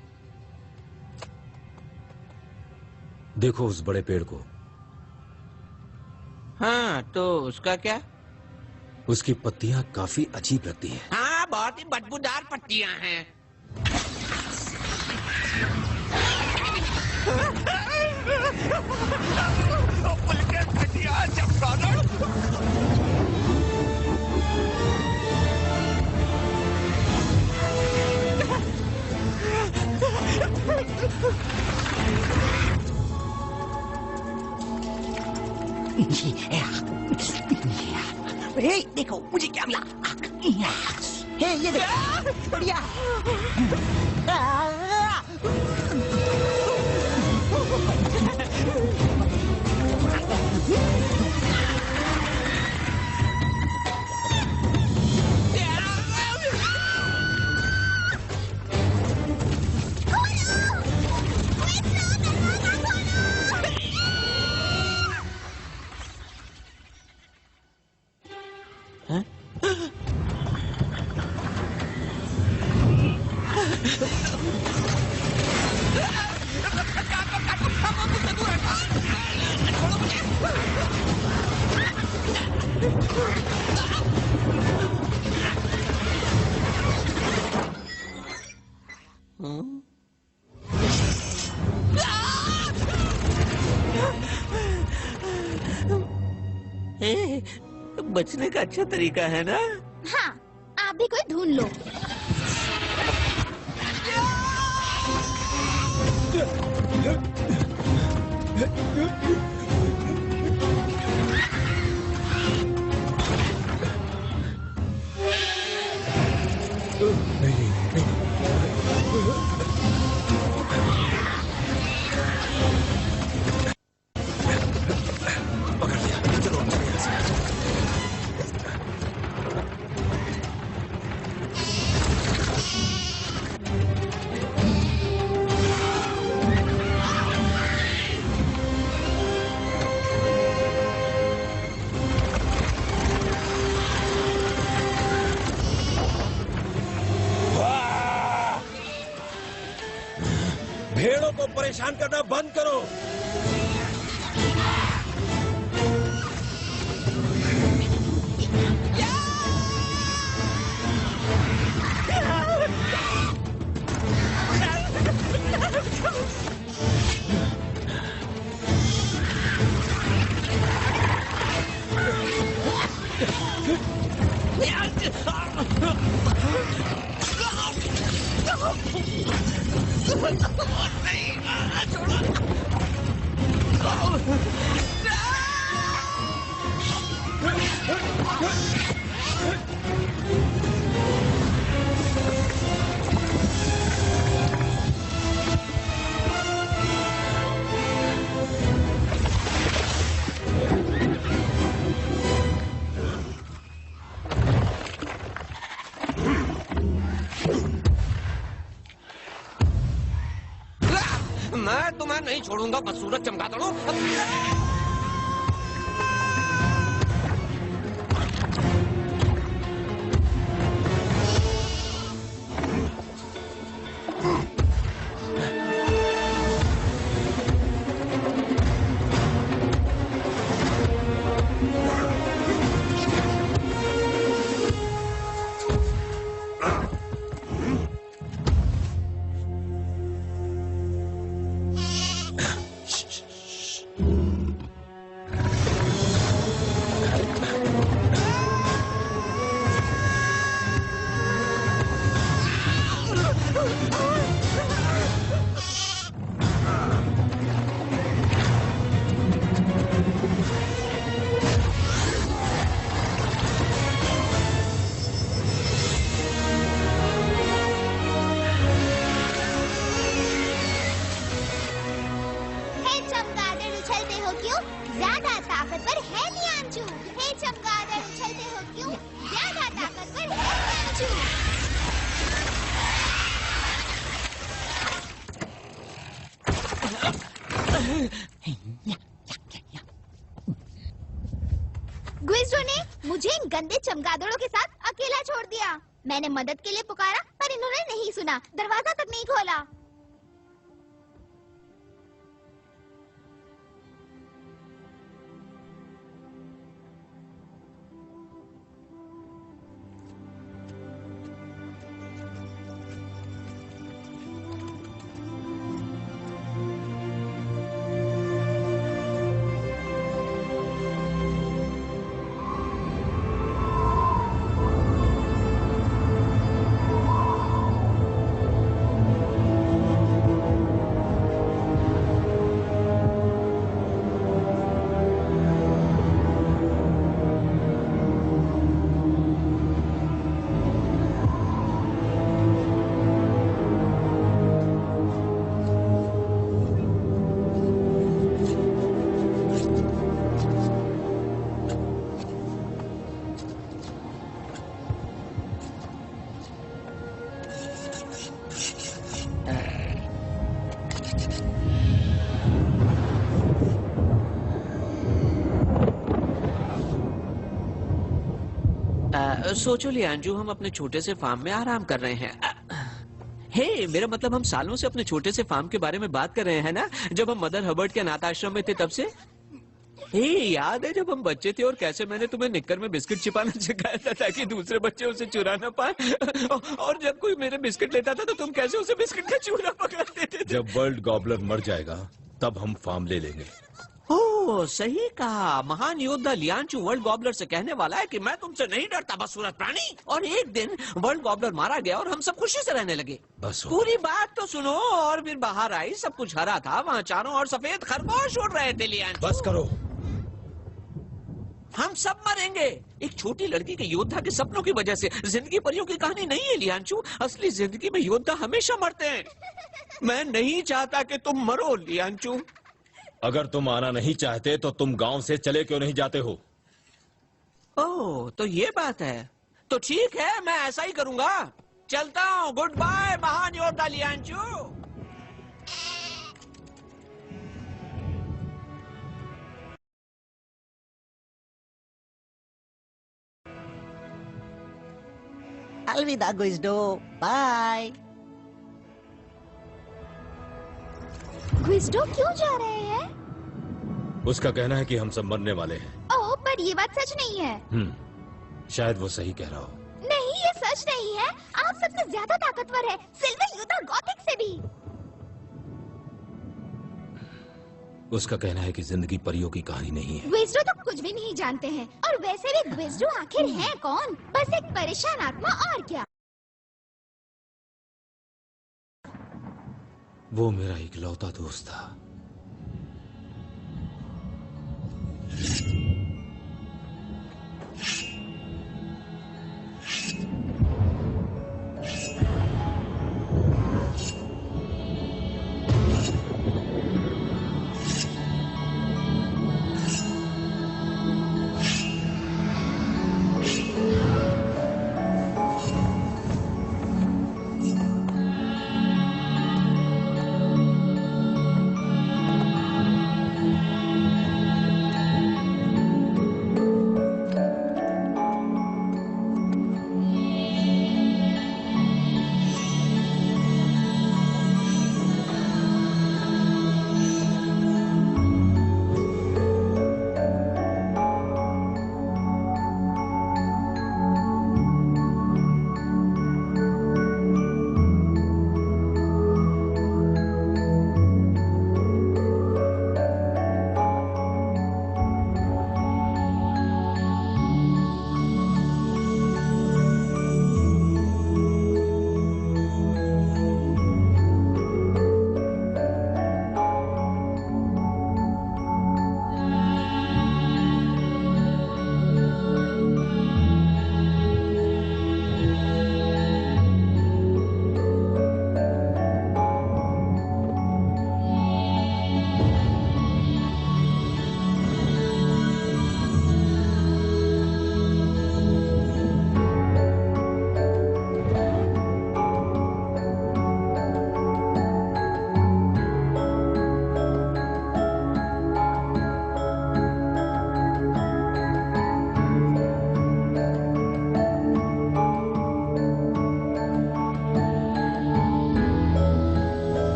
देखो उस बड़े पेड़ को। हाँ, तो उसका क्या? उसकी पत्तियां काफी अजीब लगती हैं। हाँ, बहुत ही बदबूदार पत्तियां हैं। देखो मुझे क्या मिला। हे, ये देखो, बढ़िया। बचने का अच्छा तरीका है ना? हाँ, आप भी कोई ढूंढ लो। पकड़ लिया। चलो चलो यहाँ से। भेड़ों को परेशान करना बंद करो। मैं तुम्हें नहीं छोड़ूंगा, बस सूरज चमका दो। हो क्यों? ज्यादा ताकतवर है लियांचू। हे चमगादड़, उछलते हो क्यों? ज्यादा ताकतवर है लियांचू। ग्विज़्डो ने मुझे इन गंदे चमगादड़ों के साथ अकेला छोड़ दिया। मैंने मदद के लिए पुकारा पर इन्होंने नहीं सुना, दरवाजा तक नहीं खोला। सोचो लियांजू, हम अपने छोटे से फार्म में आराम कर रहे हैं। हे, मेरा मतलब हम सालों से अपने छोटे से फार्म के बारे में बात कर रहे हैं ना, जब हम मदर हबर्ड के अनाथ आश्रम में थे तब से। हे, याद है जब हम बच्चे थे और कैसे मैंने तुम्हें निक्कर में बिस्किट छिपाना सिखाया था ताकि दूसरे बच्चे उसे चुरा ना पाए? और जब कोई मेरे बिस्किट लेता था तो तुम कैसे उसे बिस्किट का चूरा पकड़ देते थे? जब वर्ल्ड गॉबलर मर जाएगा तब हम फार्म ले लेंगे। ओह, सही कहा। महान योद्धा लियांचू वर्ल्ड गॉबलर से कहने वाला है कि मैं तुमसे नहीं डरता बदसूरत प्राणी। और एक दिन वर्ल्ड गॉबलर मारा गया और हम सब खुशी से रहने लगे। बस हो। पूरी बात तो सुनो। और फिर बाहर आई, सब कुछ हरा था, वहाँ चारों और सफेद खरगोश उड़ रहे थे। लियांचू, बस करो। हम सब मरेंगे एक छोटी लड़की के योद्धा के सपनों की वजह से। जिंदगी परियों की कहानी नहीं है लियांचू, असली जिंदगी में योद्धा हमेशा मरते हैं। मैं नहीं चाहता कि तुम मरो लियांचू। अगर तुम आना नहीं चाहते तो तुम गांव से चले क्यों नहीं जाते हो? ओह, तो ये बात है। तो ठीक है, मैं ऐसा ही करूंगा। चलता हूँ। गुड बाय महान योद्धा लियांचू। अलविदा ग्विज़्डो, बाय। ग्विज़्डो क्यों जा रहे हैं? उसका कहना है कि हम सब मरने वाले हैं। ओह, पर ये बात सच नहीं है। शायद वो सही कह रहा हो। नहीं, ये सच नहीं है। आप सबसे ज्यादा ताकतवर है, सिल्वर योद्धा गॉथिक से भी। उसका कहना है कि जिंदगी परियों की कहानी नहीं है। ग्विज़्डो तो कुछ भी नहीं जानते हैं। और वैसे भी ग्विज़्डो आखिर है कौन? बस एक परेशान आत्मा, और क्या। वो मेरा इकलौता दोस्त था।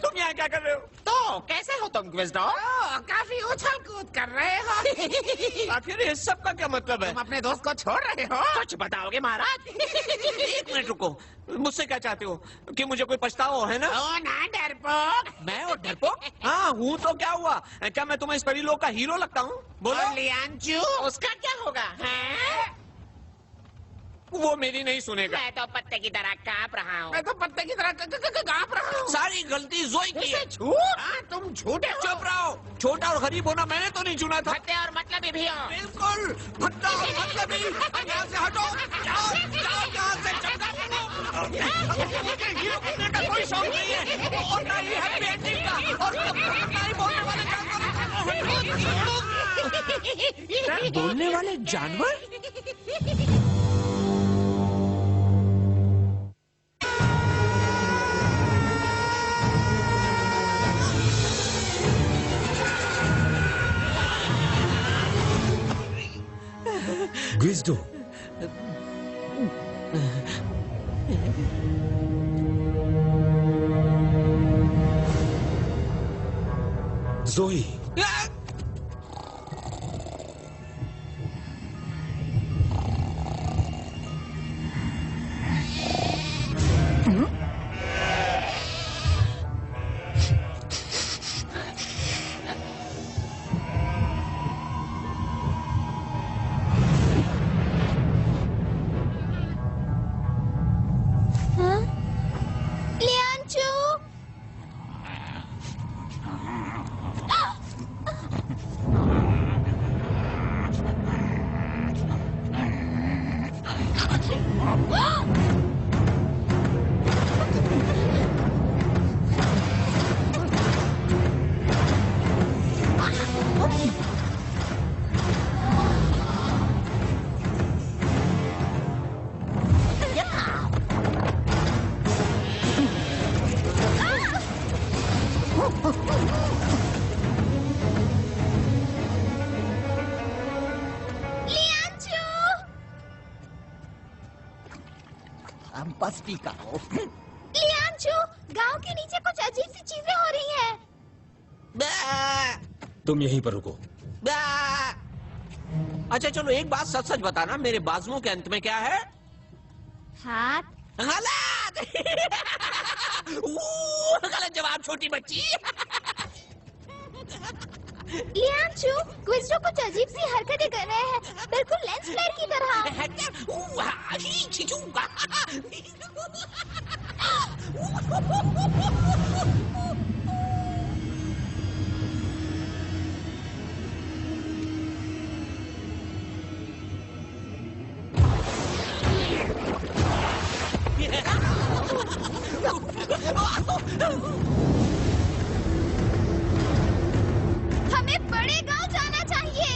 तुम यहाँ क्या कर रहे हो? तो कैसे हो तुम क्विज़्डो? काफी उछल कूद कर रहे हो। आखिर इस सब का क्या मतलब है? तुम अपने दोस्त को छोड़ रहे हो? कुछ बताओगे महाराज? एक मिनट रुको, मुझसे क्या चाहते हो? कि मुझे कोई पछतावा है ना? ओ ना डरपोक। मैं और डरपोक? हाँ हूँ तो क्या हुआ? क्या मैं तुम्हें इस परिलोक का हीरो लगता हूँ? बोलो। और लियांचू उसका क्या होगा? हैं? वो मेरी नहीं सुनेगा। मैं तो पत्ते की तरह कांप रहा हूँ। मैं तो पत्ते की तरह कांप रहा हूँ। सारी गलती जोई की है। झूठ? हाँ तुम झूठे हो। चुप रहो। छोटा और गरीब होना मैंने तो नहीं चुना था। भद्दे और मतलबी भी हो। बिल्कुल भद्दा और मतलबी। यहाँ से हटो। जाओ जाओ यहाँ से। मुझे हीरो बनने का कोई शौक नहीं है और ना ही हैप्पी एंडिंग का और ना ही बोलने वाले जानवर। बोलने वाले जानवर? ग्विज़्डो, ज़ोई, लियांचू। लियांचू। अब बस भी करो। लियांचू, गांव के नीचे कुछ अजीब सी चीजें हो रही हैं। तुम यहीं पर रुको। अच्छा चलो एक बात सच सच बताना, मेरे बाजुओं के अंत में क्या है? हाथ। गलत। गलत जवाब छोटी बच्ची। लियांचू, क्विज़्डो कुछ अजीब सी हरकतें कर रहे हैं, बिल्कुल लेंस फ्लेयर की तरह। हमें बड़े गांव जाना चाहिए।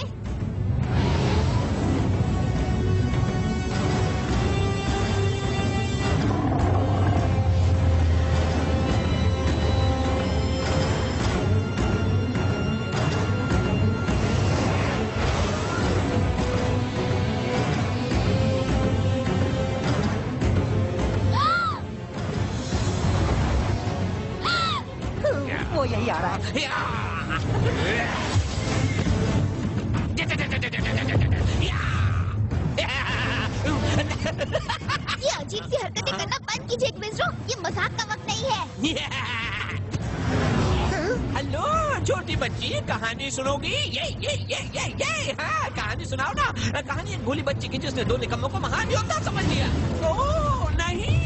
वो यही आ रहा है। ये अजीब सी हरकतें करना बंद कीजिए क्विज़्डो, ये मजाक का वक्त नहीं है। हेलो छोटी बच्ची, कहानी सुनोगी? ये हाँ कहानी सुनाओ ना। कहानी एक भोली बच्ची की जिसने दो निकम्मों को महान योद्धा समझ लिया। ओह नहीं,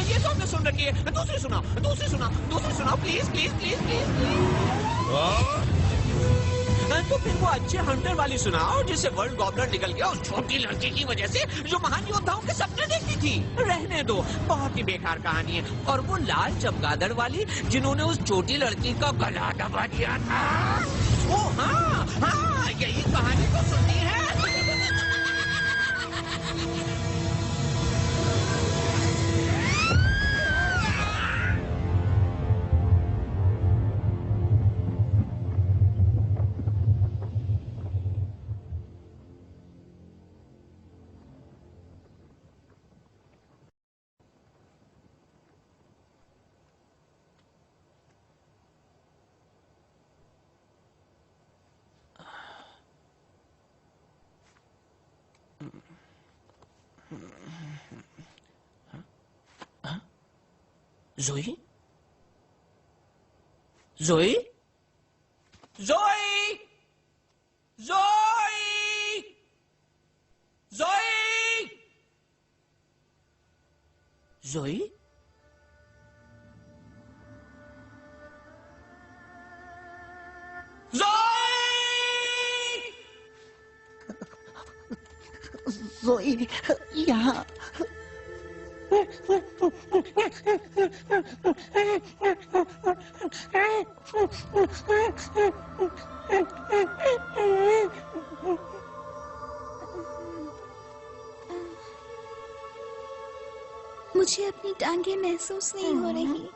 ये तो हमने सुन रखी है। दूसरी सुनाओ please please please please please. तो फिर वो अच्छे हंटर वाली सुनाओ जिसे वर्ल्ड गॉबलर निकल गया उस छोटी लड़की की वजह से जो महान योद्धाओं के सपने देखती थी। रहने दो, बहुत ही बेकार कहानी है। और वो लाल चमगादड़ वाली जिन्होंने उस छोटी लड़की का गला दबा दिया था। ओ हाँ यही कहानी तो सुननी है। जोई, जोई, जोई, जोई, जोई, जोई, जोई यहाँ। मुझे अपनी टांगे महसूस नहीं हो रही।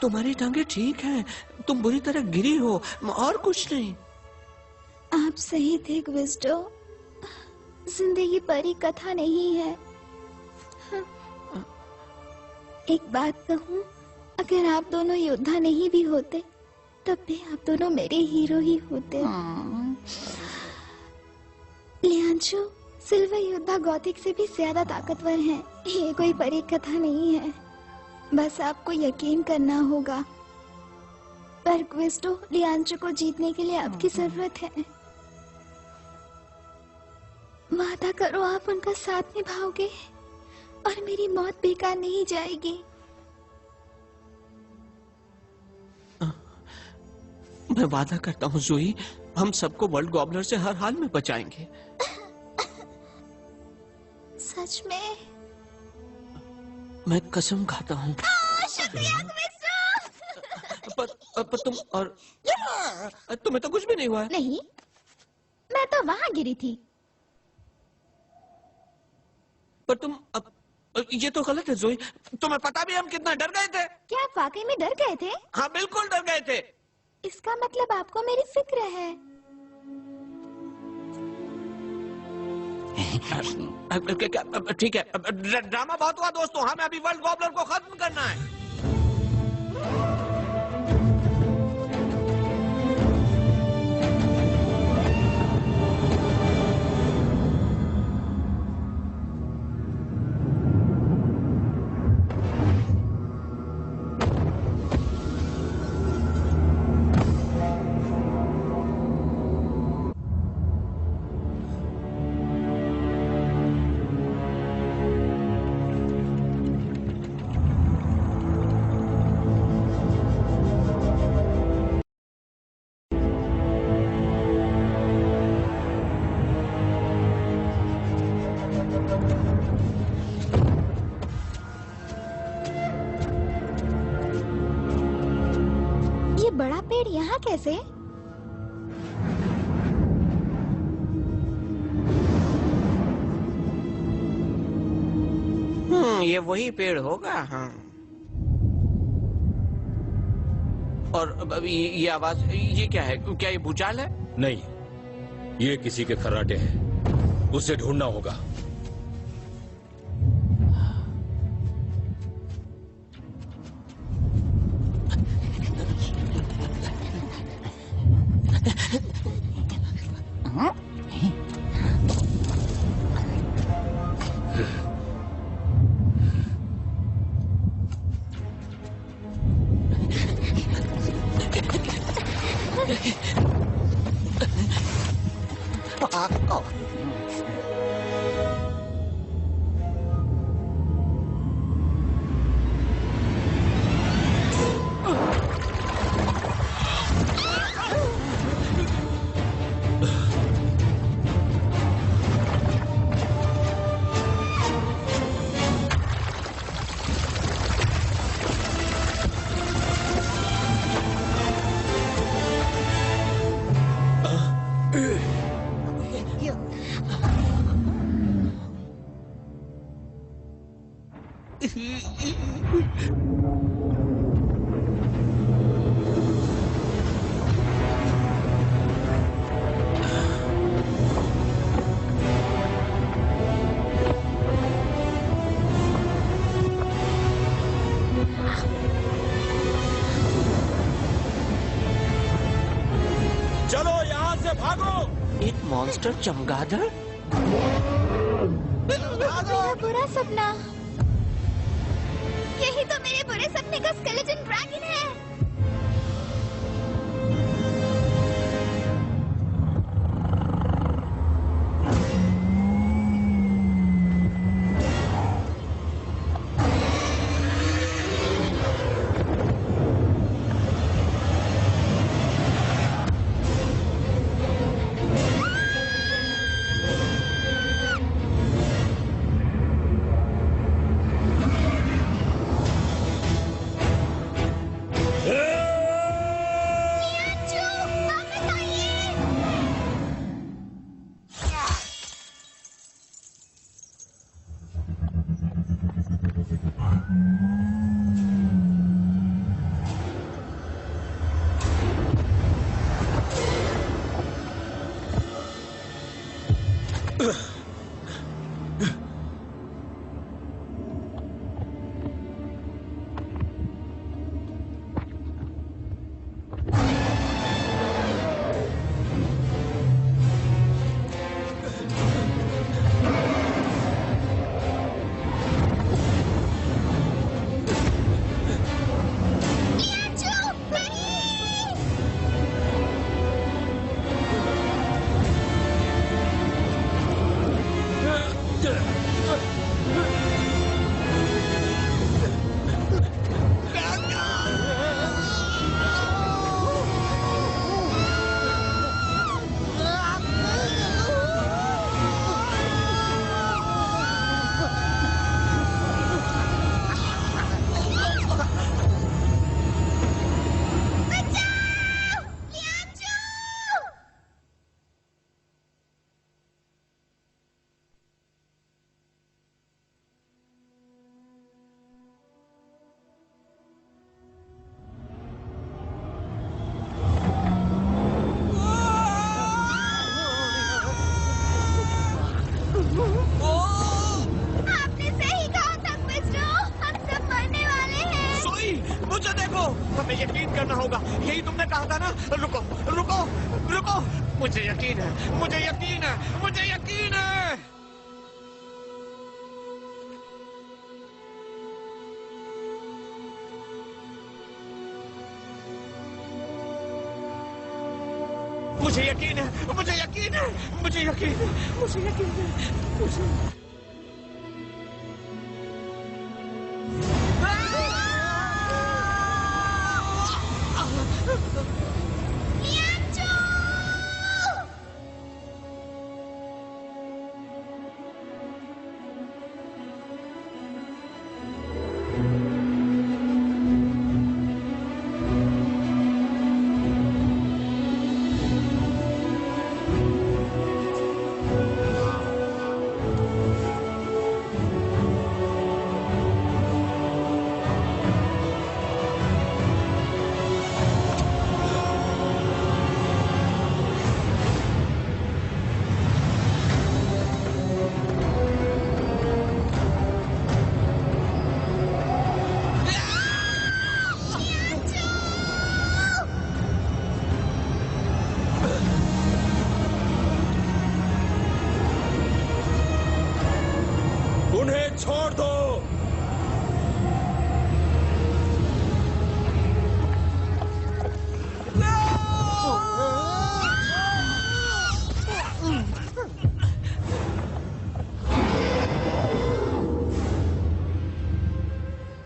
तुम्हारी टांगे ठीक हैं, तुम बुरी तरह गिरी हो और कुछ नहीं। आप सही थे ग्विस्डो, जिंदगी परी कथा नहीं है। एक बात कहूँ, अगर आप दोनों योद्धा नहीं भी होते तब भी आप दोनों मेरे हीरो ही होते। लियांशु, सिल्वर योद्धा गौतिक से भी ज्यादा ताकतवर हैं। ये कोई परी कथा नहीं है, बस आपको यकीन करना होगा। पर ग्विस्डो, लियांशु को जीतने के लिए आपकी जरूरत है। वादा करो आप उनका साथ निभाओगे और मेरी मौत बेकार नहीं जाएगी। मैं वादा करता हूँ जोई, हम सबको वर्ल्ड गॉबलर से हर हाल में बचाएंगे। सच में? मैं कसम खाता हूँ। शुक्रिया ग्विस्डो। पर तुम और तुम्हें तो कुछ भी नहीं हुआ है। नहीं, मैं तो वहाँ गिरी थी। पर तुम अब ये तो गलत है जोई, तुम्हें पता भी हम कितना डर गए थे। क्या आप वाकई में डर गए थे? हाँ बिल्कुल डर गए थे। इसका मतलब आपको मेरी फिक्र है। ठीक है, ड्रामा बहुत हुआ दोस्तों, हमें अभी वर्ल्ड गॉबलर को खत्म करना है। ये बड़ा पेड़ यहाँ कैसे? ये वही पेड़ होगा। हाँ। और अब ये आवाज, ये क्या है? क्या ये भूचाल है? नहीं, ये किसी के खर्राटे हैं, उसे ढूंढना होगा। एक मॉन्स्टर चमगादड़? मेरा बुरा सपना। यही तो मेरे बुरे सपने का स्केलेटन ड्रैगन है। हमें यकीन करना होगा, यही तुमने कहा था ना। रुको रुको रुको, मुझे यकीन है, मुझे यकीन है, मुझे यकीन है। मुझे यकीन है, मुझे यकीन है, मुझे यकीन है, मुझे यकीन है, मुझे छोड़ दो।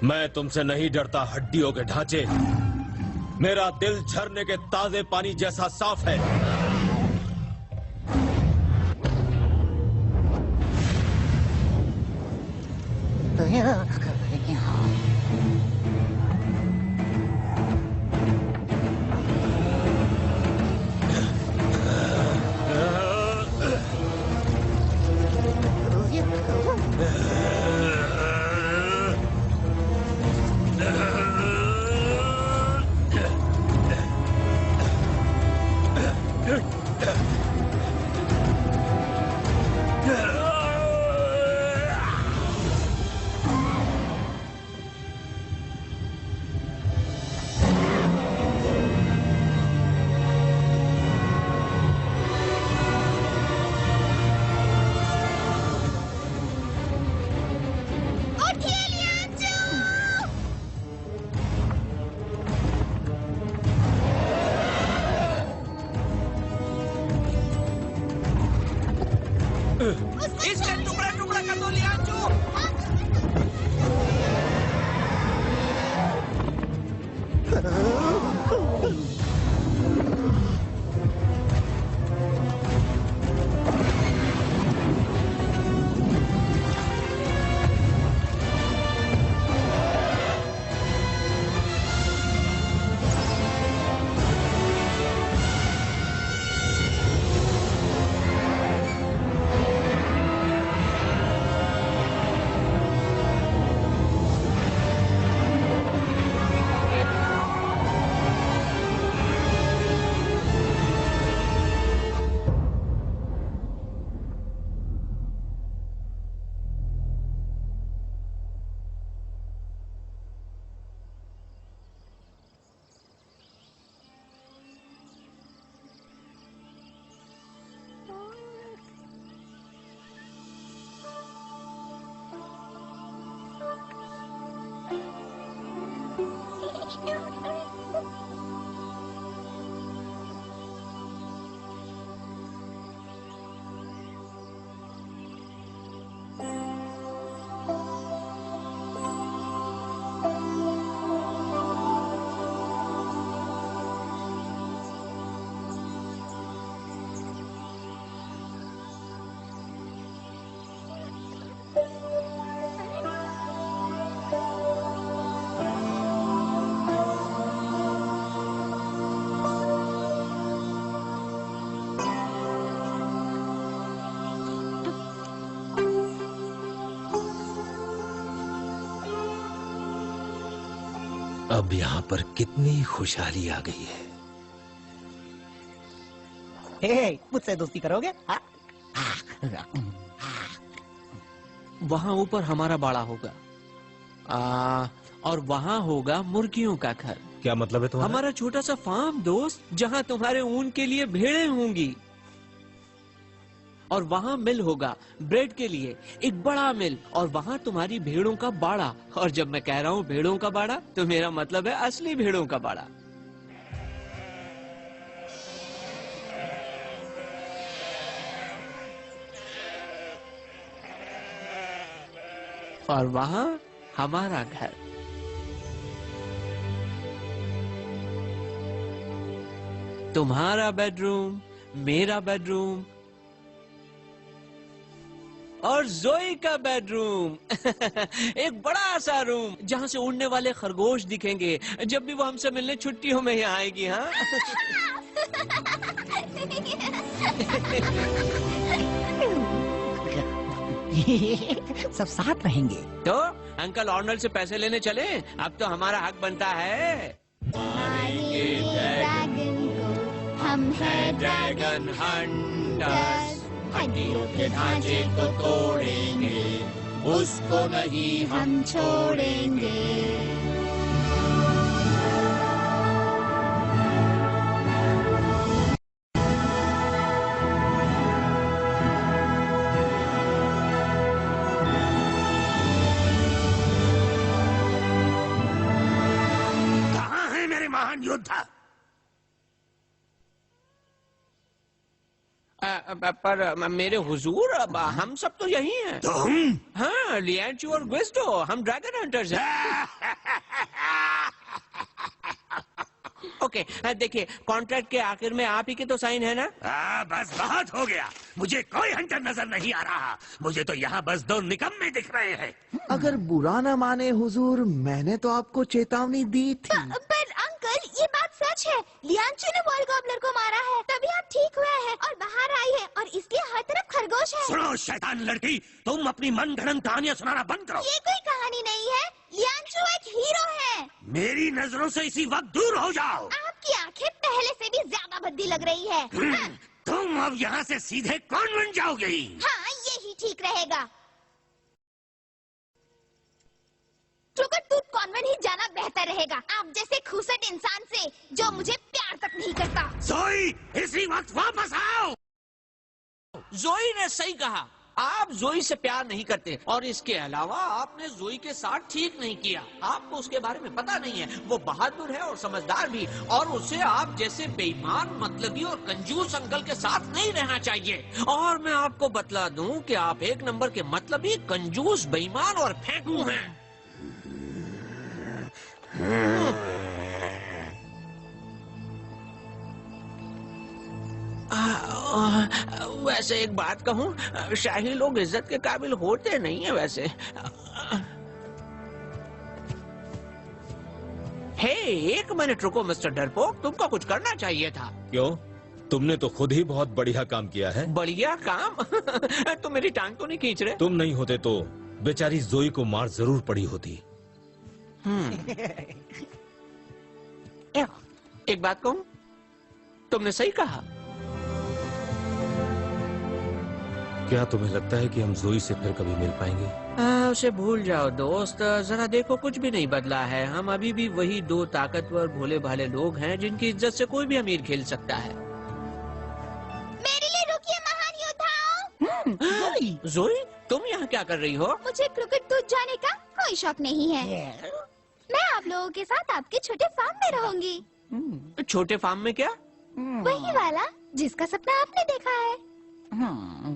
मैं तुमसे नहीं डरता हड्डियों के ढांचे, मेरा दिल झरने के ताजे पानी जैसा साफ है। टुकड़ा टुकड़ा कर दो लियांचू। अब यहाँ पर कितनी खुशहाली आ गई है। मुझसे दोस्ती करोगे? वहाँ ऊपर हमारा बाड़ा होगा और वहाँ होगा मुर्गियों का घर। क्या मतलब है तुम्हारा? हमारा छोटा सा फार्म दोस्त, जहाँ तुम्हारे ऊन के लिए भेड़ें होंगी। और वहाँ मिल होगा ब्रेड के लिए, एक बड़ा मिल। और वहाँ तुम्हारी भेड़ों का बाड़ा। और जब मैं कह रहा हूँ भेड़ों का बाड़ा, तो मेरा मतलब है असली भेड़ों का बाड़ा। और वहाँ हमारा घर। तुम्हारा बेडरूम, मेरा बेडरूम और जोई का बेडरूम। एक बड़ा सा रूम जहाँ से उड़ने वाले खरगोश दिखेंगे जब भी वो हमसे मिलने छुट्टियों में यहाँ आएगी। हाँ सब साथ रहेंगे। तो अंकल आर्नल्ड से पैसे लेने चले? अब तो हमारा हक बनता है। ड्रैगन को हम हैं ड्रैगन हंटर्स, हड्डियों के ढांचे को तोड़ेंगे, उसको नहीं हम छोड़ेंगे। कहाँ है मेरे महान योद्धा? पर मेरे हुजूर, अब हम सब तो यही हैं। तुम? हाँ, लियांचू और ग्विस्डो, हम ड्रैगन हंटर्स हैं। ओके, देखिए कॉन्ट्रैक्ट के आखिर में आप ही के तो साइन है ना? बस बहुत हो गया। मुझे कोई हंटर नजर नहीं आ रहा। मुझे तो यहाँ बस दो निकम्मे दिख रहे हैं। अगर बुरा न माने हुजूर, मैंने तो आपको चेतावनी दी थी। पर अंकल, ये बात सच है। लियांचू ने वॉल गॉबलर को मारा है, तभी आप ठीक हुए हैं और बाहर आई है, और इसलिए हर तरफ खरगोश है। सुनो शैतान लड़की, तुम अपनी मनगढ़ंत कहानियाँ सुनाना बंद करो। ये कोई कहानी नहीं है। लियांचू एक हीरो है। मेरी नजरों से इसी वक्त दूर हो जाओ। आपकी आंखें पहले से भी ज्यादा भद्दी लग रही है। तुम अब यहाँ से सीधे कॉन्वेंट जाओगी। हाँ, यही ठीक रहेगा। क्रोकेट टूथ कॉन्वेंट ही जाना बेहतर रहेगा, आप जैसे खूसट इंसान से जो मुझे प्यार तक नहीं करता। जोई, इसी वक्त वापस आओ। जोई ने सही कहा। आप जोई से प्यार नहीं करते और इसके अलावा आपने जोई के साथ ठीक नहीं किया। आपको उसके बारे में पता नहीं है। वो बहादुर है और समझदार भी, और उसे आप जैसे बेईमान, मतलबी और कंजूस अंकल के साथ नहीं रहना चाहिए। और मैं आपको बतला दूं कि आप एक नंबर के मतलबी, कंजूस, बेईमान और फेंकू हैं। वैसे एक बात कहूं, शाही लोग इज्जत के काबिल होते नहीं है वैसे। हे, एक मिनट रुको मिस्टर डरपोक, तुमको कुछ करना चाहिए था। क्यों? तुमने तो खुद ही बहुत बढ़िया काम किया है। बढ़िया काम? तुम मेरी टांग तो नहीं खींच रहे? तुम नहीं होते तो बेचारी जोई को मार जरूर पड़ी होती। एक बात कहूं, तुमने सही कहा। क्या तुम्हें लगता है कि हम जोई से फिर कभी मिल पाएंगे? उसे भूल जाओ दोस्त, जरा देखो कुछ भी नहीं बदला है। हम अभी भी वही दो ताकतवर भोले भाले लोग हैं जिनकी इज्जत से कोई भी अमीर खेल सकता है। मेरे लिए रुकिए महान योद्धाओं। जोई, तुम यहाँ क्या कर रही हो? मुझे क्रिकेट टूट जाने का कोई शौक नहीं है। मैं आप लोगों के साथ आपके छोटे फार्म में रहूंगी। छोटे फार्म में क्या? वही वाला जिसका सपना आपने देखा है,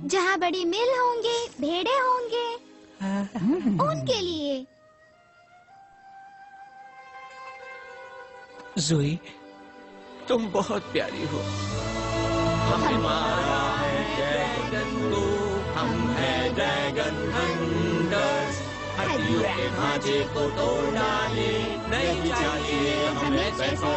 जहाँ बड़ी मिल होंगे, भेड़े होंगे, उनके लिए। जोई, तुम बहुत प्यारी हो। हमने मारा है ड्रैगन को, हम है ड्रैगन हंटर्स। हड्डियों के ढांचे को तोड़ डाले, नहीं चाहिए हमें पैसा।